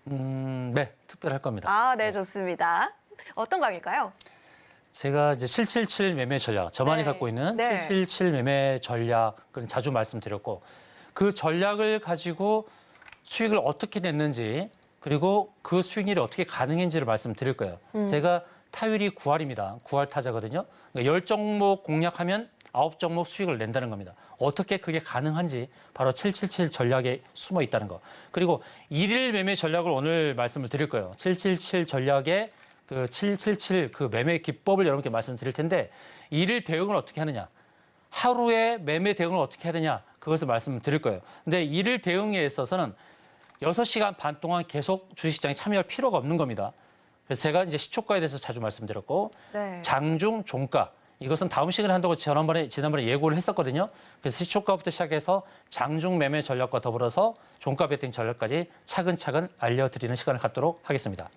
네, 특별할 겁니다. 아, 네, 좋습니다. 어떤 강의일까요? 제가 이제 777 매매 전략, 저만이 네. 갖고 있는 네. 777 매매 전략을 자주 말씀드렸고 그 전략을 가지고 수익을 어떻게 냈는지 그리고 그 수익률이 어떻게 가능한지를 말씀드릴 거예요. 제가 타율이 9할입니다. 9할 타자거든요. 그러니까 10종목 공략하면 9종목 수익을 낸다는 겁니다. 어떻게 그게 가능한지 바로 777 전략에 숨어 있다는 거. 그리고 일일 매매 전략을 오늘 말씀을 드릴 거예요. 777 전략의 그 777 그 매매 기법을 여러분께 말씀드릴 텐데 일일 대응을 어떻게 하느냐, 하루에 매매 대응을 어떻게 해야 되냐 그것을 말씀드릴 거예요. 근데 일일 대응에 있어서는 6시간 반 동안 계속 주식시장에 참여할 필요가 없는 겁니다. 그래서 제가 이제 시초가에 대해서 자주 말씀드렸고 네. 장중, 종가 이것은 다음 시간에 한다고 지난번에 예고를 했었거든요. 그래서 시초가부터 시작해서 장중 매매 전략과 더불어서 종가 베팅 전략까지 차근차근 알려드리는 시간을 갖도록 하겠습니다.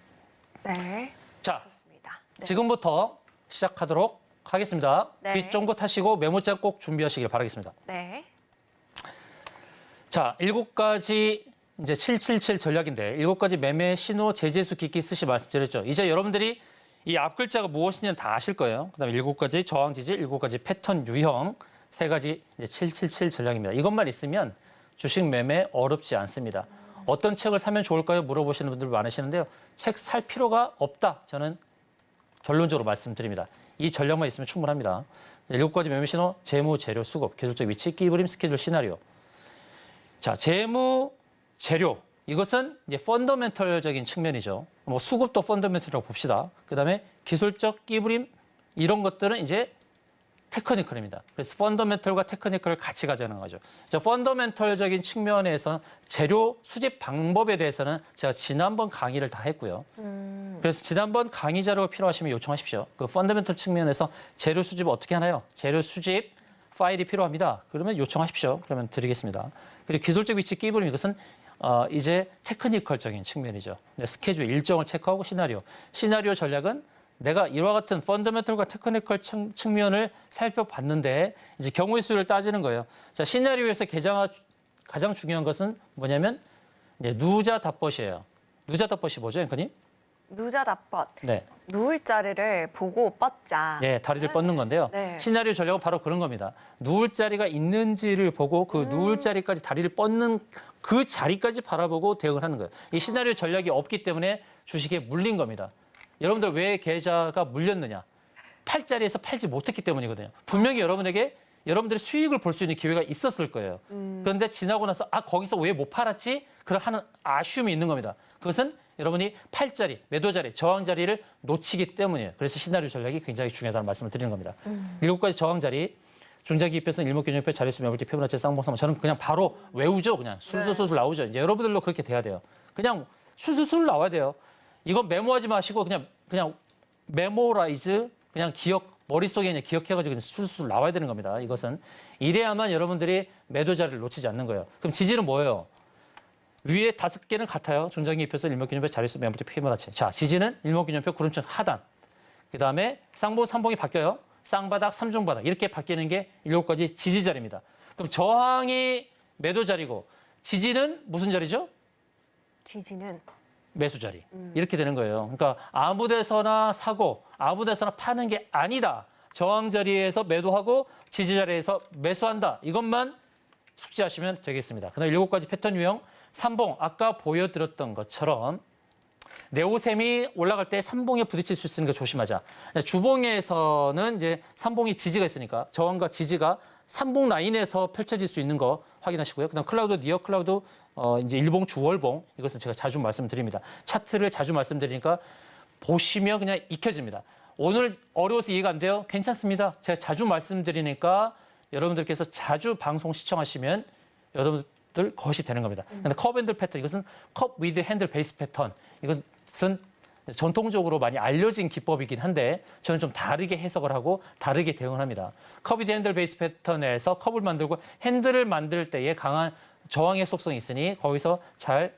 네. 자, 좋습니다. 네. 지금부터 시작하도록 하겠습니다. 네. 귀 쫑긋 하시고 메모장 꼭 준비하시길 바라겠습니다. 네. 자, 7가지 이제 777 전략인데 7가지 매매 신호 제재수 깊게 쓰시 말씀드렸죠. 이제 여러분들이 이 앞 글자가 무엇인지는 다 아실 거예요. 그다음에 7가지 저항 지지, 7가지 패턴 유형, 3가지 이제 777 전략입니다. 이것만 있으면 주식 매매 어렵지 않습니다. 어떤 책을 사면 좋을까요? 물어보시는 분들 많으시는데요. 책 살 필요가 없다. 저는 결론적으로 말씀드립니다. 이 전략만 있으면 충분합니다. 7가지 매매 신호, 재무, 재료, 수급, 기술적 위치, 끼부림, 스케줄, 시나리오. 자, 재무, 재료. 이것은 이제 펀더멘털적인 측면이죠. 뭐 수급도 펀더멘털이라고 봅시다. 그다음에 기술적 끼부림 이런 것들은 이제 테크니컬입니다. 그래서 펀더멘털과 테크니컬을 같이 가자는 거죠. 자, 펀더멘털적인 측면에서 재료 수집 방법에 대해서는 제가 지난번 강의를 다 했고요. 그래서 지난번 강의 자료가 필요하시면 요청하십시오. 그 펀더멘털 측면에서 재료 수집을 어떻게 하나요? 재료 수집 파일이 필요합니다. 그러면 요청하십시오. 그러면 드리겠습니다. 그리고 기술적 위치 끼부림 이것은 이제 테크니컬적인 측면이죠. 스케줄 일정을 체크하고 시나리오 전략은 내가 이와 같은 펀더멘털과 테크니컬 측면을 살펴봤는데 이제 경우의 수를 따지는 거예요. 자, 시나리오에서 가장 중요한 것은 뭐냐면 이제 누자 답벗이에요. 누자 답벗이 뭐죠, 앵커님? 누자 답벗. 네. 누울 자리를 보고 뻗자. 예, 다리를 뻗는 건데요. 네. 시나리오 전략은 바로 그런 겁니다. 누울 자리가 있는지를 보고 그 누울 자리까지 다리를 뻗는 그 자리까지 바라보고 대응을 하는 거예요. 이 시나리오 전략이 없기 때문에 주식에 물린 겁니다. 여러분들 왜 계좌가 물렸느냐? 팔 자리에서 팔지 못했기 때문이거든요. 분명히 여러분에게 여러분들의 수익을 볼 수 있는 기회가 있었을 거예요. 그런데 지나고 나서 거기서 왜 못 팔았지? 그런 하는 아쉬움이 있는 겁니다. 그것은 여러분이 팔 자리, 매도 자리, 저항 자리를 놓치기 때문이에요. 그래서 시나리오 전략이 굉장히 중요하다는 말씀을 드리는 겁니다. 7가지 저항 자리, 중장기 입에서는 일목균형표, 자릿수, 매물대, 피보나치, 쌍봉삼. 저는 그냥 바로 외우죠. 그냥 술술술 나오죠. 이제 여러분들도 그렇게 돼야 돼요. 그냥 술술술 나와야 돼요. 이건 메모하지 마시고 그냥 메모라이즈, 그냥 머릿속에 그냥 기억해가지고 그냥 술술 나와야 되는 겁니다. 이것은 이래야만 여러분들이 매도 자리를 놓치지 않는 거예요. 그럼 지지는 뭐예요? 위에 5개는 같아요. 중장기 입에서 일목균형표, 자릿수, 매물대, 피보나치. 자, 지지는 일목균형표, 구름천 하단. 그다음에 쌍봉, 삼봉이 바뀌어요. 쌍바닥, 삼중바닥 이렇게 바뀌는 게 7가지 지지 자리입니다. 그럼 저항이 매도 자리고 지지는 무슨 자리죠? 지지는 매수 자리. 이렇게 되는 거예요. 그러니까 아무 데서나 사고 아무 데서나 파는 게 아니다. 저항 자리에서 매도하고 지지 자리에서 매수한다. 이것만 숙지하시면 되겠습니다. 그다음 7가지 패턴 유형. 삼봉, 아까 보여드렸던 것처럼 네오셈이 올라갈 때 삼봉에 부딪힐 수 있으니까 조심하자. 주봉에서는 이제 삼봉이 지지가 있으니까 저항과 지지가 삼봉 라인에서 펼쳐질 수 있는 거 확인하시고요. 그다음 클라우드, 니어 클라우드, 이제 일봉, 주월봉 이것은 제가 자주 말씀드립니다. 차트를 자주 말씀드리니까 보시면 그냥 익혀집니다. 오늘 어려워서 이해가 안 돼요? 괜찮습니다. 제가 자주 말씀드리니까 여러분들께서 자주 방송 시청하시면 여러분들 것이 되는 겁니다. 근데 컵 핸들 패턴, 이것은 컵 위드 핸들 베이스 패턴, 이것은 전통적으로 많이 알려진 기법이긴 한데 저는 좀 다르게 해석을 하고 다르게 대응을 합니다. 컵 위드 핸들 베이스 패턴에서 컵을 만들고 핸들을 만들 때에 강한 저항의 속성이 있으니 거기서 잘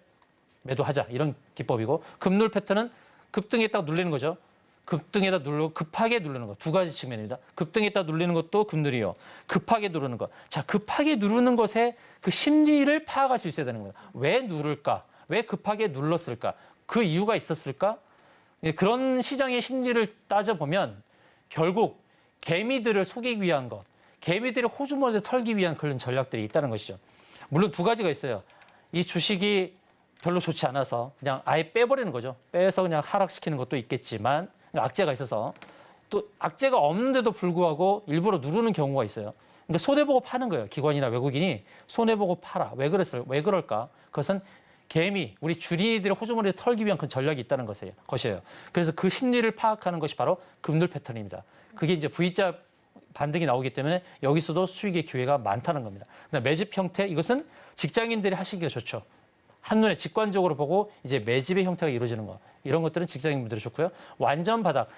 매도하자, 이런 기법이고, 급눌 패턴은 급등했다가 눌리는 거죠. 급등에다 누르고 급하게 누르는 거. 2가지 측면입니다. 급등에다 누르는 것도 급누리요. 급하게 누르는 거. 자, 급하게 누르는 것에 그 심리를 파악할 수 있어야 되는 거예요. 왜 누를까? 왜 급하게 눌렀을까? 그 이유가 있었을까? 그런 시장의 심리를 따져보면 결국 개미들을 속이기 위한 것, 개미들의 호주머니를 털기 위한 그런 전략들이 있다는 것이죠. 물론 2가지가 있어요. 이 주식이 별로 좋지 않아서 그냥 아예 빼버리는 거죠. 빼서 그냥 하락시키는 것도 있겠지만 악재가 있어서, 또 악재가 없는데도 불구하고 일부러 누르는 경우가 있어요. 그러니까 손해보고 파는 거예요. 기관이나 외국인이 손해보고 팔아. 왜 그럴까? 그것은 개미, 우리 주린이들의 호주머니를 털기 위한 그 전략이 있다는 것이에요. 그래서 그 심리를 파악하는 것이 바로 급눌 패턴입니다. 그게 이제 V자 반등이 나오기 때문에 여기서도 수익의 기회가 많다는 겁니다. 그다음 매집 형태, 이것은 직장인들이 하시기가 좋죠. 한눈에 직관적으로 보고 이제 매집의 형태가 이루어지는 거. 이런 것들은 직장인분들이 좋고요. 완전 바닥,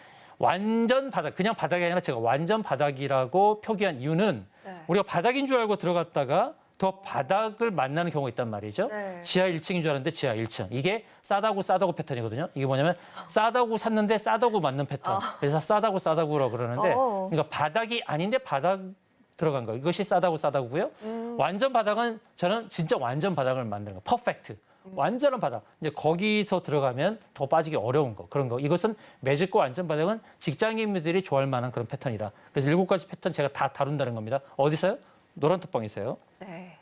그냥 바닥이 아니라 제가 완전 바닥이라고 표기한 이유는 우리가 바닥인 줄 알고 들어갔다가 더 바닥을 만나는 경우가 있단 말이죠. 지하 1층인 줄 알았는데 지하 1층. 이게 싸다구 패턴이거든요. 이게 뭐냐면 싸다구 샀는데 싸다구 맞는 패턴. 그래서 싸다구라고 그러는데, 그러니까 바닥이 아닌데 바닥 들어간 거. 이것이 싸다구고요. 완전 바닥은 저는 진짜 완전 바닥을 만드는 거. 퍼펙트. 완전한 바닥. 이제 거기서 들어가면 더 빠지기 어려운 거. 그런 거. 이것은 매집과 완전 바닥은 직장인들이 좋아할 만한 그런 패턴이다. 그래서 7가지 패턴 제가 다 다룬다는 겁니다. 어디서요? 노란톡방에서요. 네.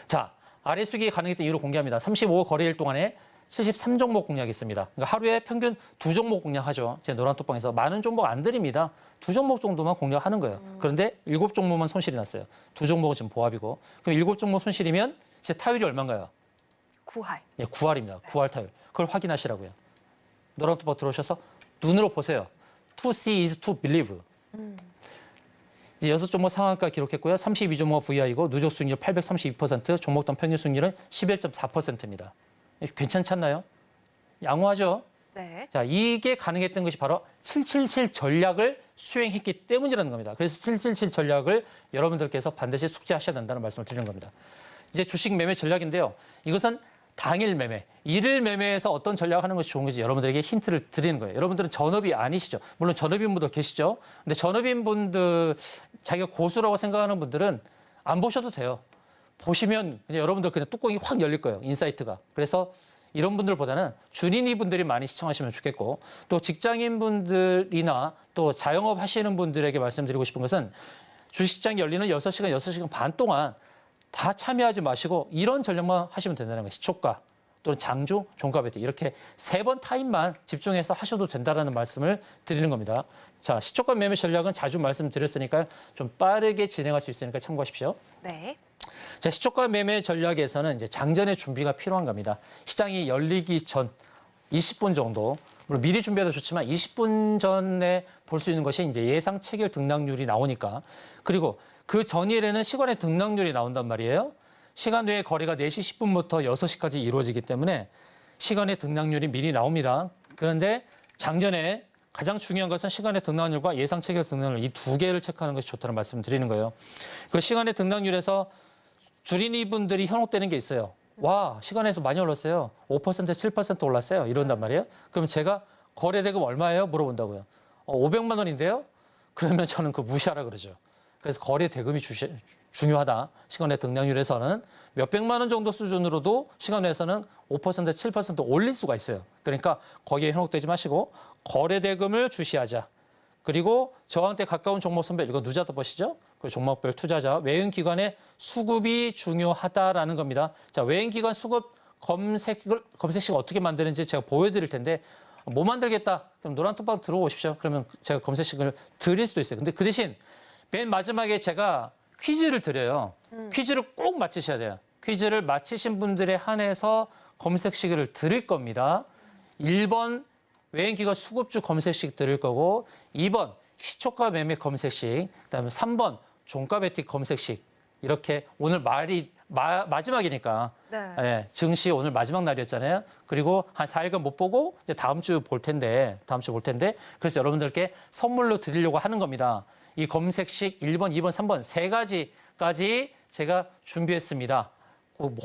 자, 아래 수익이 가능했던 이유를 공개합니다. 35억 거래일 동안에 73종목 공략했습니다. 그러니까 하루에 평균 2종목 공략하죠. 제 노란톡방에서 많은 종목 안 드립니다. 2종목 정도만 공략하는 거예요. 그런데 7종목만 손실이 났어요. 2종목은 지금 보합이고. 그럼 7종목 손실이면 제 타율이 얼마인가요? 9할. 예, 9할입니다. 9할 타율. 그걸 확인하시라고요. 노란톡방 들어오셔서 눈으로 보세요. To see is to believe. 이제 6종목 상한가 기록했고요. 32종목 VI고 누적 수익률 832%, 종목당 평균 수익률은 11.4%입니다. 괜찮지 않나요? 양호하죠? 네. 자, 이게 가능했던 것이 바로 777 전략을 수행했기 때문이라는 겁니다. 그래서 777 전략을 여러분들께서 반드시 숙지하셔야 된다는 말씀을 드리는 겁니다. 이제 주식 매매 전략인데요. 이것은 당일 매매, 일일 매매에서 어떤 전략을 하는 것이 좋은 건지 여러분들에게 힌트를 드리는 거예요. 여러분들은 전업이 아니시죠. 물론 전업인 분들 계시죠. 근데 전업인 분들, 자기가 고수라고 생각하는 분들은 안 보셔도 돼요. 보시면 그냥 여러분들 그냥 뚜껑이 확 열릴 거예요. 인사이트가. 그래서 이런 분들보다는 주린이 분들이 많이 시청하시면 좋겠고 또 직장인 분들이나 또 자영업 하시는 분들에게 말씀드리고 싶은 것은 주식시장이 열리는 6시간, 6시간 반 동안 다 참여하지 마시고 이런 전략만 하시면 된다는 거예요. 시초가 또는 장중, 종가 베팅 이렇게 3번 타임만 집중해서 하셔도 된다는 말씀을 드리는 겁니다. 자, 시초가 매매 전략은 자주 말씀드렸으니까 좀 빠르게 진행할 수 있으니까 참고하십시오. 네. 자, 시초가 매매 전략에서는 이제 장전의 준비가 필요한 겁니다. 시장이 열리기 전 20분 정도, 물론 미리 준비해도 좋지만 20분 전에 볼 수 있는 것이 이제 예상 체결 등락률이 나오니까 그리고 그 전일에는 시간의 등락률이 나온단 말이에요. 시간 외에 거래가 4시 10분부터 6시까지 이루어지기 때문에 시간의 등락률이 미리 나옵니다. 그런데 장전에 가장 중요한 것은 시간의 등락률과 예상 체결 등락률 이 두 개를 체크하는 것이 좋다는 말씀을 드리는 거예요. 그 시간의 등락률에서 주린이 분들이 현혹되는 게 있어요. 와, 시간에서 많이 올랐어요. 5%, 7% 올랐어요. 이런단 말이에요. 그럼 제가 거래 대금 얼마예요? 물어본다고요. 500만 원인데요? 그러면 저는 그 무시하라 그러죠. 그래서 거래 대금이 중요하다. 시간의 등락률에서는 몇백만 원 정도 수준으로도 시간 내에서는 5%, 7% 올릴 수가 있어요. 그러니까 거기에 현혹되지 마시고 거래 대금을 주시하자. 그리고 저항대 가까운 종목 선별, 이거 누자도 보시죠? 그 종목별 투자자, 외인기관의 수급이 중요하다라는 겁니다. 자, 외인기관 수급 검색식 어떻게 만드는지 제가 보여드릴 텐데 못 만들겠다. 그럼 노란 톡방 들어오십시오. 그러면 제가 검색식을 드릴 수도 있어요. 근데 그 대신 맨 마지막에 제가 퀴즈를 드려요. 퀴즈를 꼭 맞히셔야 돼요. 퀴즈를 맞히신 분들에 한해서 검색식을 드릴 겁니다. 1번 외인기관 수급주 검색식 드릴 거고 2번 시초가 매매 검색식, 그다음에 3번 종가 베팅 검색식 이렇게 오늘 마지막이니까 네. 예, 증시 오늘 마지막 날이었잖아요. 그리고 한 4일간 못 보고 이제 다음 주 볼 텐데 그래서 여러분들께 선물로 드리려고 하는 겁니다. 이 검색식 1번, 2번, 3번 세 가지까지 제가 준비했습니다.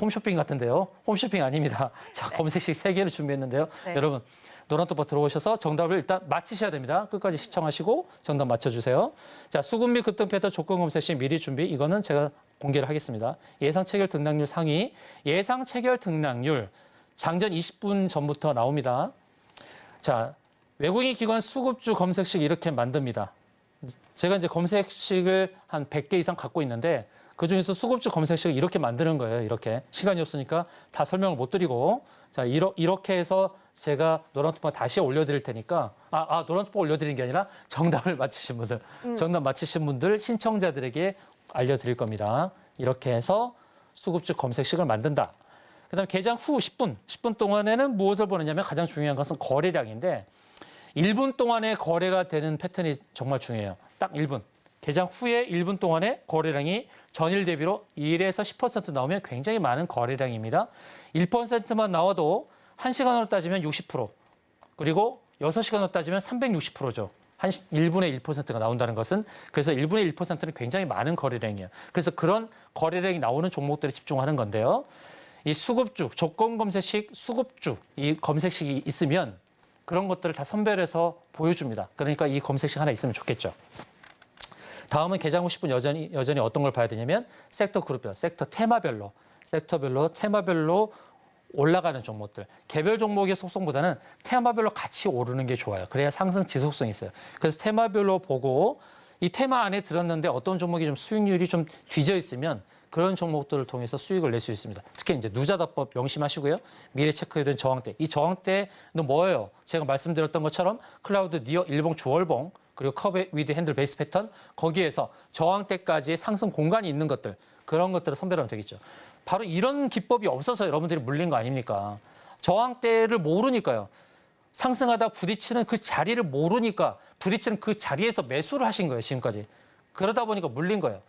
홈쇼핑 같은데요. 홈쇼핑 아닙니다. 자, 검색식 3개를 준비했는데요. 네. 여러분 노란톡방 들어오셔서 정답을 일단 맞히셔야 됩니다. 끝까지 시청하시고 정답 맞춰주세요. 자, 수급 및 급등 패턴 조건 검색식 미리 준비. 이거는 제가 공개를 하겠습니다. 예상 체결 등락률 상위. 예상 체결 등락률 장전 20분 전부터 나옵니다. 자, 외국인 기관 수급주 검색식 이렇게 만듭니다. 제가 이제 검색식을 한 100개 이상 갖고 있는데 그중에서 수급주 검색식을 이렇게 만드는 거예요. 이렇게. 시간이 없으니까 다 설명을 못 드리고. 자, 이렇게 해서 제가 노란톡방 다시 올려드릴 테니까. 노란톡방 올려드린 게 아니라 정답을 맞히신 분들. 정답 맞히신 분들 신청자들에게 알려드릴 겁니다. 이렇게 해서 수급주 검색식을 만든다. 그 다음에 개장 후 10분 동안에는 무엇을 보느냐면 가장 중요한 것은 거래량인데 1분 동안에 거래가 되는 패턴이 정말 중요해요. 딱 1분. 개장 후에 1분 동안에 거래량이 전일 대비로 1에서 10% 나오면 굉장히 많은 거래량입니다. 1%만 나와도 1시간으로 따지면 60%, 그리고 6시간으로 따지면 360%죠. 1분의 1%가 나온다는 것은 그래서 1분의 1%는 굉장히 많은 거래량이에요. 그래서 그런 거래량이 나오는 종목들에 집중하는 건데요. 이 수급주, 조건 검색식 수급주, 이 검색식이 있으면 그런 것들을 다 선별해서 보여줍니다. 그러니까 이 검색식 하나 있으면 좋겠죠. 다음은 개장 후 10분 여전히 어떤 걸 봐야 되냐면 섹터 그룹별, 섹터 테마별로 올라가는 종목들. 개별 종목의 속성보다는 테마별로 같이 오르는 게 좋아요. 그래야 상승 지속성이 있어요. 그래서 테마별로 보고 이 테마 안에 들었는데 어떤 종목이 좀 수익률이 좀 뒤져 있으면 그런 종목들을 통해서 수익을 낼 수 있습니다. 특히 이제 누자다법 명심하시고요. 미래 체크해둔 저항대. 이 저항대는 뭐예요? 제가 말씀드렸던 것처럼 클라우드 니어 일봉 주월봉 그리고 커브 위드 핸들 베이스 패턴 거기에서 저항대까지의 상승 공간이 있는 것들 그런 것들을 선별하면 되겠죠. 바로 이런 기법이 없어서 여러분들이 물린 거 아닙니까? 저항대를 모르니까요. 상승하다 부딪히는 그 자리를 모르니까 부딪히는 그 자리에서 매수를 하신 거예요. 지금까지. 그러다 보니까 물린 거예요.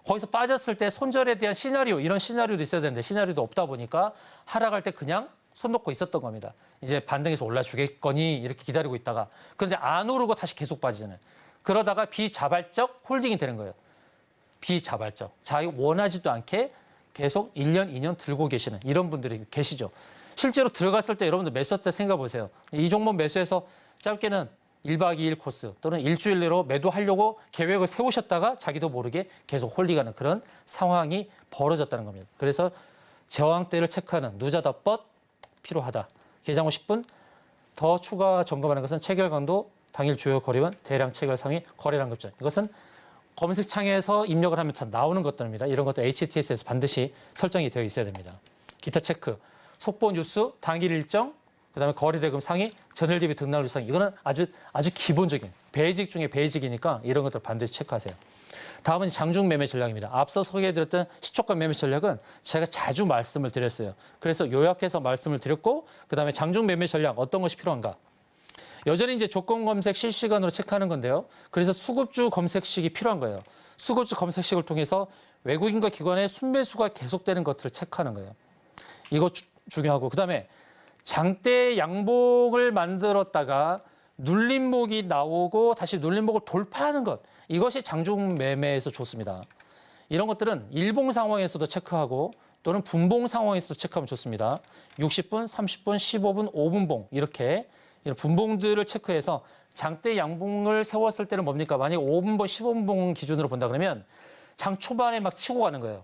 거기서 빠졌을 때 손절에 대한 시나리오, 이런 시나리오도 있어야 되는데 시나리오도 없다 보니까 하락할 때 그냥 손 놓고 있었던 겁니다. 이제 반등해서 올라주겠거니 이렇게 기다리고 있다가 그런데 안 오르고 다시 계속 빠지잖아요. 그러다가 비자발적 홀딩이 되는 거예요. 비자발적. 자기 원하지도 않게 계속 1년, 2년 들고 계시는 이런 분들이 계시죠. 실제로 들어갔을 때 여러분들 매수할 때 생각해 보세요. 이 종목 매수해서 짧게는 1박 2일 코스 또는 일주일 내로 매도하려고 계획을 세우셨다가 자기도 모르게 계속 홀딩하는 그런 상황이 벌어졌다는 겁니다. 그래서 저항대를 체크하는 누자다법 필요하다. 개장 후 10분 더 추가 점검하는 것은 체결 강도, 당일 주요 거래원, 대량 체결 상위, 거래량 급전. 이것은 검색창에서 입력을 하면 다 나오는 것들입니다. 이런 것도 HTS에서 반드시 설정이 되어 있어야 됩니다. 기타 체크, 속보 뉴스, 당일 일정, 그다음에 거래대금 상위, 전일 대비 등락률 상위. 이거는 아주 기본적인 베이직 중에 베이직이니까 이런 것들 반드시 체크하세요. 다음은 장중 매매 전략입니다. 앞서 소개해드렸던 시초가 매매 전략은 제가 자주 말씀을 드렸어요. 그래서 요약해서 말씀을 드렸고, 그다음에 장중 매매 전략 어떤 것이 필요한가? 여전히 이제 조건 검색 실시간으로 체크하는 건데요. 그래서 수급주 검색식이 필요한 거예요. 수급주 검색식을 통해서 외국인과 기관의 순매수가 계속되는 것들을 체크하는 거예요. 이거 중요하고, 그다음에 장대 양봉을 만들었다가 눌림목이 나오고 다시 눌림목을 돌파하는 것. 이것이 장중 매매에서 좋습니다. 이런 것들은 일봉 상황에서도 체크하고 또는 분봉 상황에서도 체크하면 좋습니다. 60분, 30분, 15분, 5분봉 이렇게 이런 분봉들을 체크해서 장대 양봉을 세웠을 때는 뭡니까? 만약 5분봉, 15분봉 기준으로 본다 그러면 장 초반에 막 치고 가는 거예요.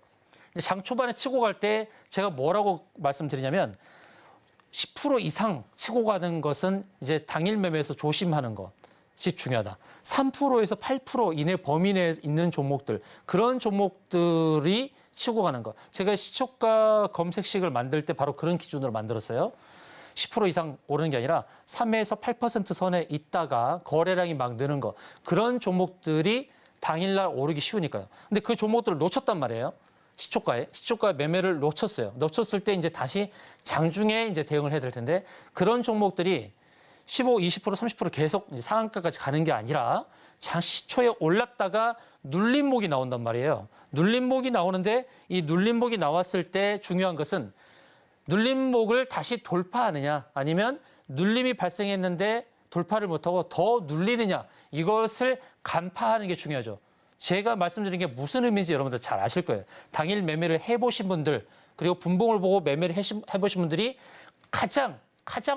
장 초반에 치고 갈 때 제가 뭐라고 말씀드리냐면 10% 이상 치고 가는 것은 이제 당일 매매에서 조심하는 것이 중요하다. 3%에서 8% 이내 범위 내에 있는 종목들, 그런 종목들이 치고 가는 것. 제가 시초가 검색식을 만들 때 바로 그런 기준으로 만들었어요. 10% 이상 오르는 게 아니라 3에서 8% 선에 있다가 거래량이 막 느는 것. 그런 종목들이 당일날 오르기 쉬우니까요. 근데 그 종목들을 놓쳤단 말이에요. 시초가 매매를 놓쳤어요. 놓쳤을 때 이제 다시 장중에 이제 대응을 해야 될 텐데 그런 종목들이 15, 20%, 30% 계속 이제 상한가까지 가는 게 아니라 장 시초에 올랐다가 눌림목이 나온단 말이에요. 눌림목이 나오는데 이 눌림목이 나왔을 때 중요한 것은 눌림목을 다시 돌파하느냐 아니면 눌림이 발생했는데 돌파를 못하고 더 눌리느냐 이것을 간파하는 게 중요하죠. 제가 말씀드린 게 무슨 의미인지 여러분들 잘 아실 거예요. 당일 매매를 해보신 분들 그리고 분봉을 보고 매매를 해보신 분들이 가장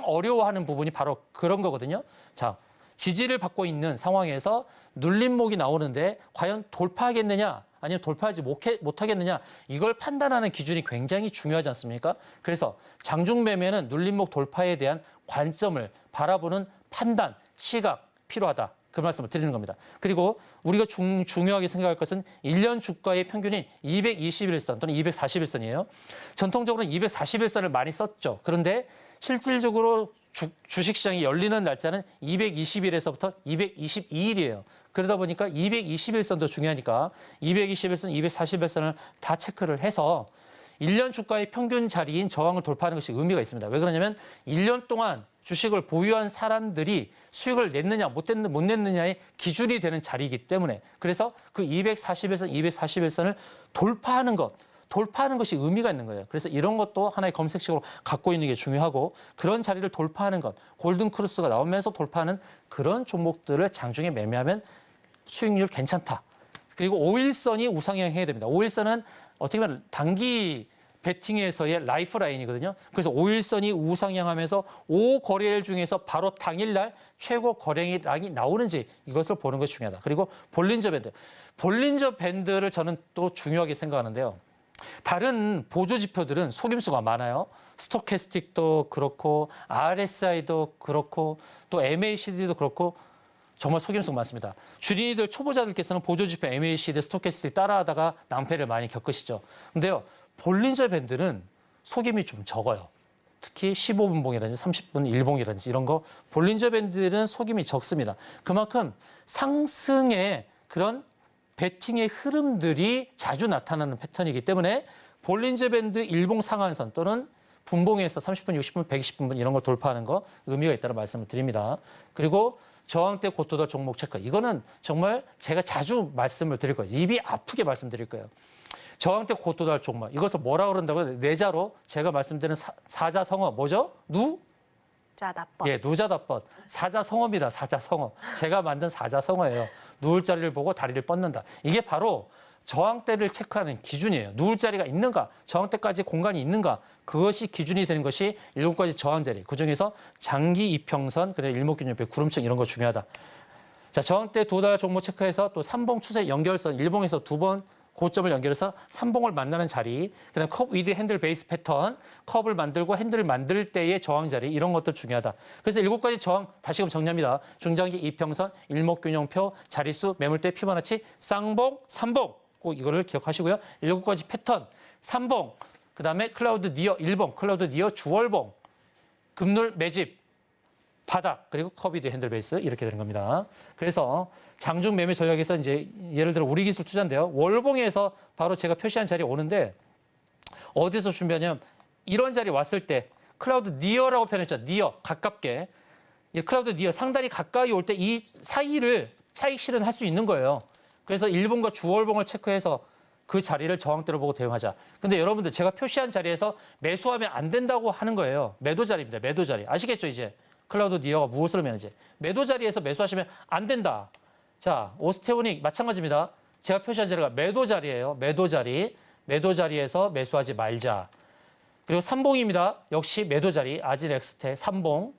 어려워하는 부분이 바로 그런 거거든요. 자, 지지를 받고 있는 상황에서 눌림목이 나오는데 과연 돌파하겠느냐 아니면 돌파하지 못하겠느냐 이걸 판단하는 기준이 굉장히 중요하지 않습니까? 그래서 장중 매매는 눌림목 돌파에 대한 관점을 바라보는 판단, 시각 필요하다. 그 말씀을 드리는 겁니다. 그리고 우리가 중요하게 생각할 것은 1년 주가의 평균인 221선 또는 241선이에요. 전통적으로는 241선을 많이 썼죠. 그런데 실질적으로 주식시장이 열리는 날짜는 220일에서부터 222일이에요. 그러다 보니까 221선도 중요하니까 221선, 241선을 다 체크를 해서 1년 주가의 평균 자리인 저항을 돌파하는 것이 의미가 있습니다. 왜 그러냐면 1년 동안 주식을 보유한 사람들이 수익을 냈느냐 못 냈느냐의 기준이 되는 자리이기 때문에 그래서 그 241선, 241선을 돌파하는 것이 의미가 있는 거예요. 그래서 이런 것도 하나의 검색식으로 갖고 있는 게 중요하고 그런 자리를 돌파하는 것, 골든 크루스가 나오면서 돌파하는 그런 종목들을 장중에 매매하면 수익률 괜찮다. 그리고 5일선이 우상향해야 됩니다. 5일선은 어떻게 보면 단기 베팅에서의 라이프라인이거든요. 그래서 5일선이 우상향하면서 5거래일 중에서 바로 당일날 최고 거래량이 나오는지 이것을 보는 것이 중요하다. 그리고 볼린저 밴드. 볼린저 밴드를 저는 또 중요하게 생각하는데요. 다른 보조 지표들은 속임수가 많아요. 스토캐스틱도 그렇고 RSI도 그렇고 또 MACD도 그렇고 정말 속임수가 많습니다. 주린이들 초보자들께서는 보조 지표 MACD, 스토캐스틱 따라하다가 낭패를 많이 겪으시죠. 근데요. 볼린저 밴드는 속임이 좀 적어요. 특히 15분봉이라든지 30분 일봉이라든지 이런 거 볼린저 밴드는 속임이 적습니다. 그만큼 상승의 그런 베팅의 흐름들이 자주 나타나는 패턴이기 때문에 볼린저 밴드 일봉 상한선 또는 분봉에서 30분, 60분, 120분 이런 걸 돌파하는 거 의미가 있다는 말씀을 드립니다. 그리고 저항대 고토다 종목 체크. 이거는 정말 제가 자주 말씀을 드릴 거예요. 입이 아프게 말씀드릴 거예요. 저항대 고토달 종목. 이것을 뭐라 그런다고요? 내자로 제가 말씀드리는 사자성어 뭐죠? 누자다법. 예, 누자다법. 사자성어입니다. 사자성어. 제가 만든 사자성어예요. 누울 자리를 보고 다리를 뻗는다. 이게 바로 저항대를 체크하는 기준이에요. 누울 자리가 있는가? 저항대까지 공간이 있는가? 그것이 기준이 되는 것이 7가지 저항 자리. 그중에서 장기 이평선, 그래 일목균열표, 구름층 이런 거 중요하다. 자, 저항대 도달 종목 체크해서 또 3봉 추세 연결선, 일봉에서 2번 고점을 연결해서 삼봉을 만나는 자리, 그다음 컵 위드 핸들 베이스 패턴, 컵을 만들고 핸들을 만들 때의 저항 자리 이런 것들 중요하다. 그래서 7가지 저항 다시금 정리합니다. 중장기 이평선, 일목균형표, 자릿수, 매물대, 피보나치, 쌍봉, 삼봉 꼭 이거를 기억하시고요. 7가지 패턴, 삼봉, 그다음에 클라우드 니어 1봉, 클라우드 니어 주월봉, 급물 매집, 바닥, 그리고 커비드 핸들 베이스 이렇게 되는 겁니다. 그래서 장중 매매 전략에서 이제 예를 들어 우리 기술 투자인데요. 월봉에서 바로 제가 표시한 자리에 오는데 어디서 준비하냐면 이런 자리 왔을 때 클라우드 니어라고 표현했죠. 니어, 가깝게. 이 클라우드 니어 상단이 가까이 올 때 이 사이를 차익 실현할 수 있는 거예요. 그래서 일봉과 주월봉을 체크해서 그 자리를 저항대로 보고 대응하자. 근데 여러분들 제가 표시한 자리에서 매수하면 안 된다고 하는 거예요. 매도 자리입니다. 매도 자리. 아시겠죠, 이제? 클라우드 니어가 무엇을 의미하는지. 매도 자리에서 매수하시면 안 된다. 자, 오스테오닉 마찬가지입니다. 제가 표시한 자리가 매도 자리예요. 매도 자리. 매도 자리에서 매수하지 말자. 그리고 삼봉입니다. 역시 매도 자리. 아진엑스테 삼봉.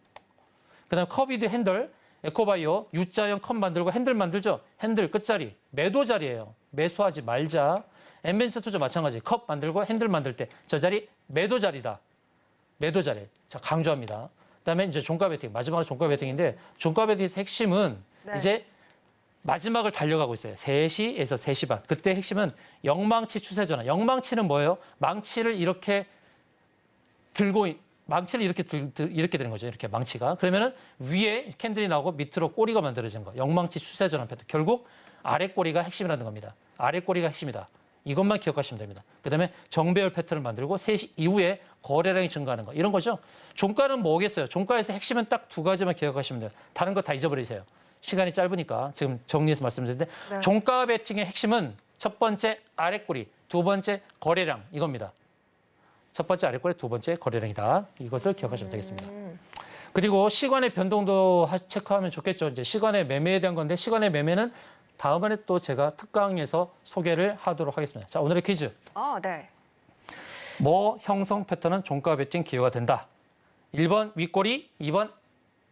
그다음 커비드 핸들. 에코바이오 U자형 컵 만들고 핸들 만들죠. 핸들 끝자리. 매도 자리예요. 매수하지 말자. 엠벤처 투자 마찬가지. 컵 만들고 핸들 만들 때 저 자리 매도 자리다. 매도 자리. 자, 강조합니다. 그다음에 이제 종가 베팅. 마지막으로 종가 베팅인데 종가 베팅의 핵심은 네. 이제 마지막을 달려가고 있어요. 3시에서 3시 반. 그때 핵심은 영망치 추세 전환. 영망치는 뭐예요? 망치를 이렇게 들고 망치를 이렇게 되는 거죠. 이렇게 망치가. 그러면은 위에 캔들이 나오고 밑으로 꼬리가 만들어지는 거. 영망치 추세 전환 패턴. 결국 아래 꼬리가 핵심이라는 겁니다. 아래 꼬리가 핵심이다. 이것만 기억하시면 됩니다. 그다음에 정배열 패턴을 만들고 3시 이후에 거래량이 증가하는 거. 이런 거죠. 종가는 뭐겠어요? 종가에서 핵심은 딱 2가지만 기억하시면 돼요. 다른 거 다 잊어버리세요. 시간이 짧으니까 지금 정리해서 말씀드리는데 네. 종가 베팅의 핵심은 첫 번째 아래 꼬리, 두 번째 거래량 이겁니다. 첫 번째 아래 꼬리, 두 번째 거래량이다. 이것을 기억하시면 되겠습니다. 그리고 시간의 변동도 체크하면 좋겠죠. 이제 시간의 매매에 대한 건데 시간의 매매는 다음번에 또 제가 특강에서 소개를 하도록 하겠습니다. 자, 오늘의 퀴즈. 네. 뭐 형성 패턴은 종가 베팅 기여가 된다. 1번 윗꼬리, 2번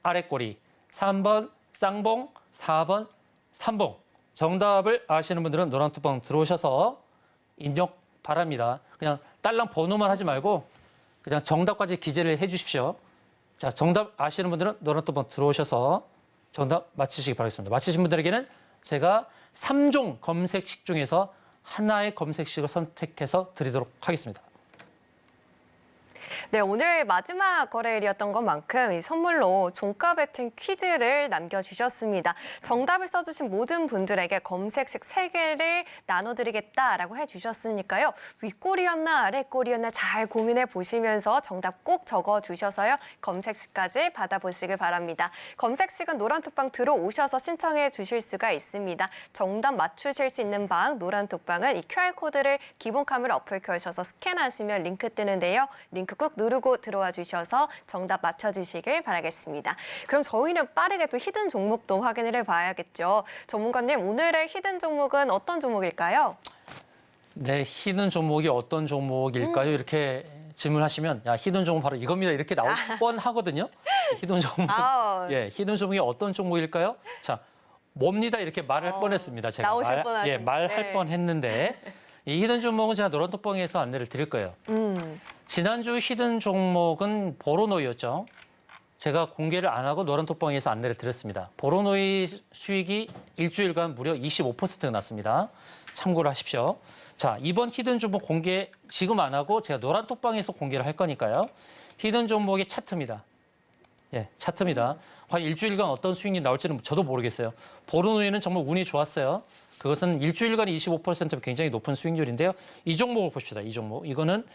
아랫꼬리, 3번 쌍봉, 4번 삼봉. 정답을 아시는 분들은 노란 뚜껑 들어오셔서 입력 바랍니다. 그냥 딸랑 번호만 하지 말고 그냥 정답까지 기재를 해 주십시오. 자, 정답 아시는 분들은 노란 뚜껑 들어오셔서 정답 맞히시기 바라겠습니다. 맞히신 분들에게는 제가 3종 검색식 중에서 하나의 검색식을 선택해서 드리도록 하겠습니다. 네, 오늘 마지막 거래일이었던 것만큼 이 선물로 종가 베팅 퀴즈를 남겨주셨습니다. 정답을 써주신 모든 분들에게 검색식 3개를 나눠드리겠다라고 해주셨으니까요. 윗꼬리였나 아랫꼬리였나 잘 고민해 보시면서 정답 꼭 적어주셔서요. 검색식까지 받아보시길 바랍니다. 검색식은 노란톡방 들어오셔서 신청해 주실 수가 있습니다. 정답 맞추실 수 있는 방 노란톡방은 이 QR코드를 기본 카메라 어플 켜셔서 스캔하시면 링크 뜨는데요. 링크 꾹 누르고 들어와 주셔서 정답 맞춰주시길 바라겠습니다. 그럼 저희는 빠르게 또 히든 종목도 확인을 해봐야겠죠. 전문가님, 오늘의 히든 종목은 어떤 종목일까요? 네, 히든 종목이 어떤 종목일까요? 이렇게 질문하시면 야, 히든 종목 바로 이겁니다. 이렇게 나올 뻔하거든요. 히든 종목. 예, 히든 종목이 어떤 종목일까요? 자, 뭡니다. 이렇게 말할 뻔했습니다. 제가 나오실 뻔하신. 말할 네. 뻔했는데 이 히든 종목은 제가 노란톡방에서 안내를 드릴 거예요. 지난주 히든 종목은 보로노이였죠. 제가 공개를 안 하고 노란톡방에서 안내를 드렸습니다. 보로노이 수익이 일주일간 무려 25%가 났습니다. 참고를 하십시오. 자, 이번 히든 종목 공개 지금 안 하고 제가 노란톡방에서 공개를 할 거니까요. 히든 종목의 차트입니다. 예, 차트입니다. 과연 일주일간 어떤 수익이 나올지는 저도 모르겠어요. 보로노이는 정말 운이 좋았어요. 그것은 일주일간 25%면 굉장히 높은 수익률인데요. 이 종목을 봅시다. 이 종목. 이거는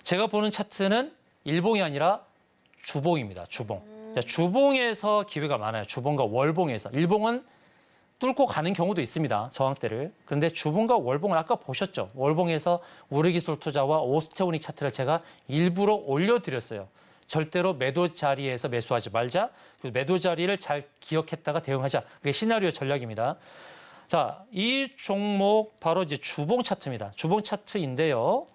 제가 보는 차트는 일봉이 아니라 주봉입니다. 주봉. 자, 주봉에서 기회가 많아요. 주봉과 월봉에서. 일봉은 뚫고 가는 경우도 있습니다. 저항대를. 그런데 주봉과 월봉을 아까 보셨죠. 월봉에서 우리기술투자와 오스테오닉 차트를 제가 일부러 올려드렸어요. 절대로 매도 자리에서 매수하지 말자. 그리고 매도 자리를 잘 기억했다가 대응하자. 그게 시나리오 전략입니다. 자, 이 종목 바로 이제 주봉 차트입니다. 주봉 차트인데요.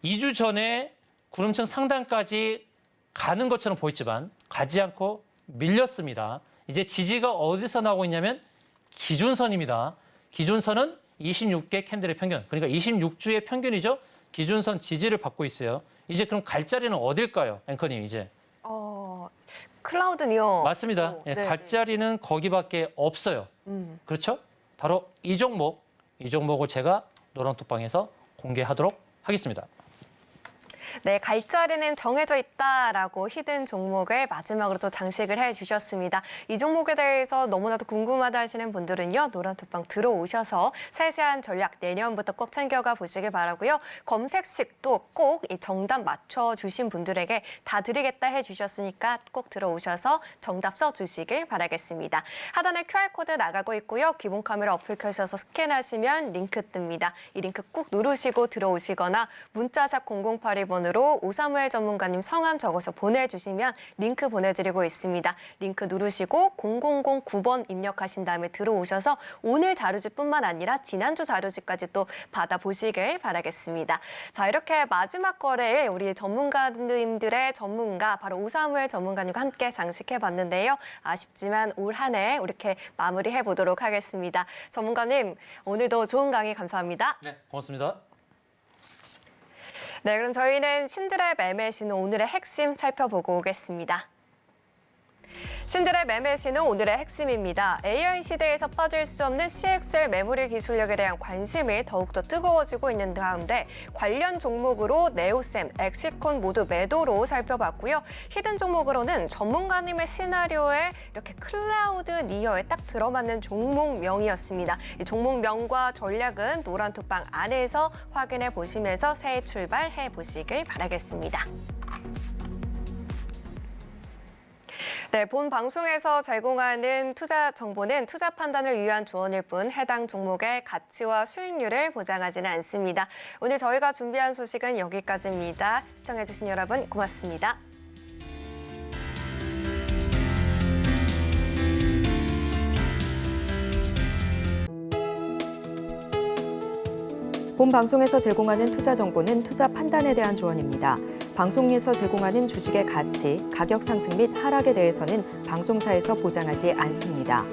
2주 전에 구름층 상단까지 가는 것처럼 보였지만 가지 않고 밀렸습니다. 이제 지지가 어디서 나오고 있냐면 기준선입니다. 기준선은 26개 캔들의 평균. 그러니까 26주의 평균이죠. 기준선 지지를 받고 있어요. 이제 그럼 갈 자리는 어딜까요? 앵커님 이제. 클라우드 니어. 맞습니다. 예, 네. 갈 자리는 거기밖에 없어요. 그렇죠? 바로 이 종목을 제가 노란톡방에서 공개하도록 하겠습니다. 네, 갈 자리는 정해져 있다라고 히든 종목을 마지막으로 또 장식을 해주셨습니다. 이 종목에 대해서 너무나도 궁금하다 하시는 분들은요, 노란톡방 들어오셔서 세세한 전략 내년부터 꼭 챙겨가 보시길 바라고요. 검색식도 꼭 이 정답 맞춰주신 분들에게 다 드리겠다 해주셨으니까 꼭 들어오셔서 정답 써주시길 바라겠습니다. 하단에 QR코드 나가고 있고요. 기본 카메라 어플 켜셔서 스캔하시면 링크 뜹니다. 이 링크 꼭 누르시고 들어오시거나 문자샵 0082번 으로 오사무엘 전문가님 성함 적어서 보내주시면 링크 보내드리고 있습니다. 링크 누르시고 0009번 입력하신 다음에 들어오셔서 오늘 자료집뿐만 아니라 지난주 자료집까지 또 받아보시길 바라겠습니다. 자, 이렇게 마지막 거래일 우리 전문가님들의 전문가 바로 오사무엘 전문가님과 함께 장식해봤는데요. 아쉽지만 올 한 해 이렇게 마무리해보도록 하겠습니다. 전문가님, 오늘도 좋은 강의 감사합니다. 네, 고맙습니다. 네, 그럼 저희는 신드랩 매매 신호 오늘의 핵심 살펴보고 오겠습니다. 신드랩 매매 신호 오늘의 핵심입니다. AI 시대에서 빠질 수 없는 CXL 메모리 기술력에 대한 관심이 더욱더 뜨거워지고 있는 가운데 관련 종목으로 네오셈, 엑시콘 모두 매도로 살펴봤고요. 히든 종목으로는 전문가님의 시나리오에 이렇게 클라우드 니어에 딱 들어맞는 종목명이었습니다. 이 종목명과 전략은 노란톡방 안에서 확인해 보시면서 새해 출발해 보시길 바라겠습니다. 네, 본 방송에서 제공하는 투자 정보는 투자 판단을 위한 조언일 뿐 해당 종목의 가치와 수익률을 보장하지는 않습니다. 오늘 저희가 준비한 소식은 여기까지입니다. 시청해주신 여러분 고맙습니다. 본 방송에서 제공하는 투자 정보는 투자 판단에 대한 조언입니다. 방송에서 제공하는 주식의 가치, 가격 상승 및 하락에 대해서는 방송사에서 보장하지 않습니다.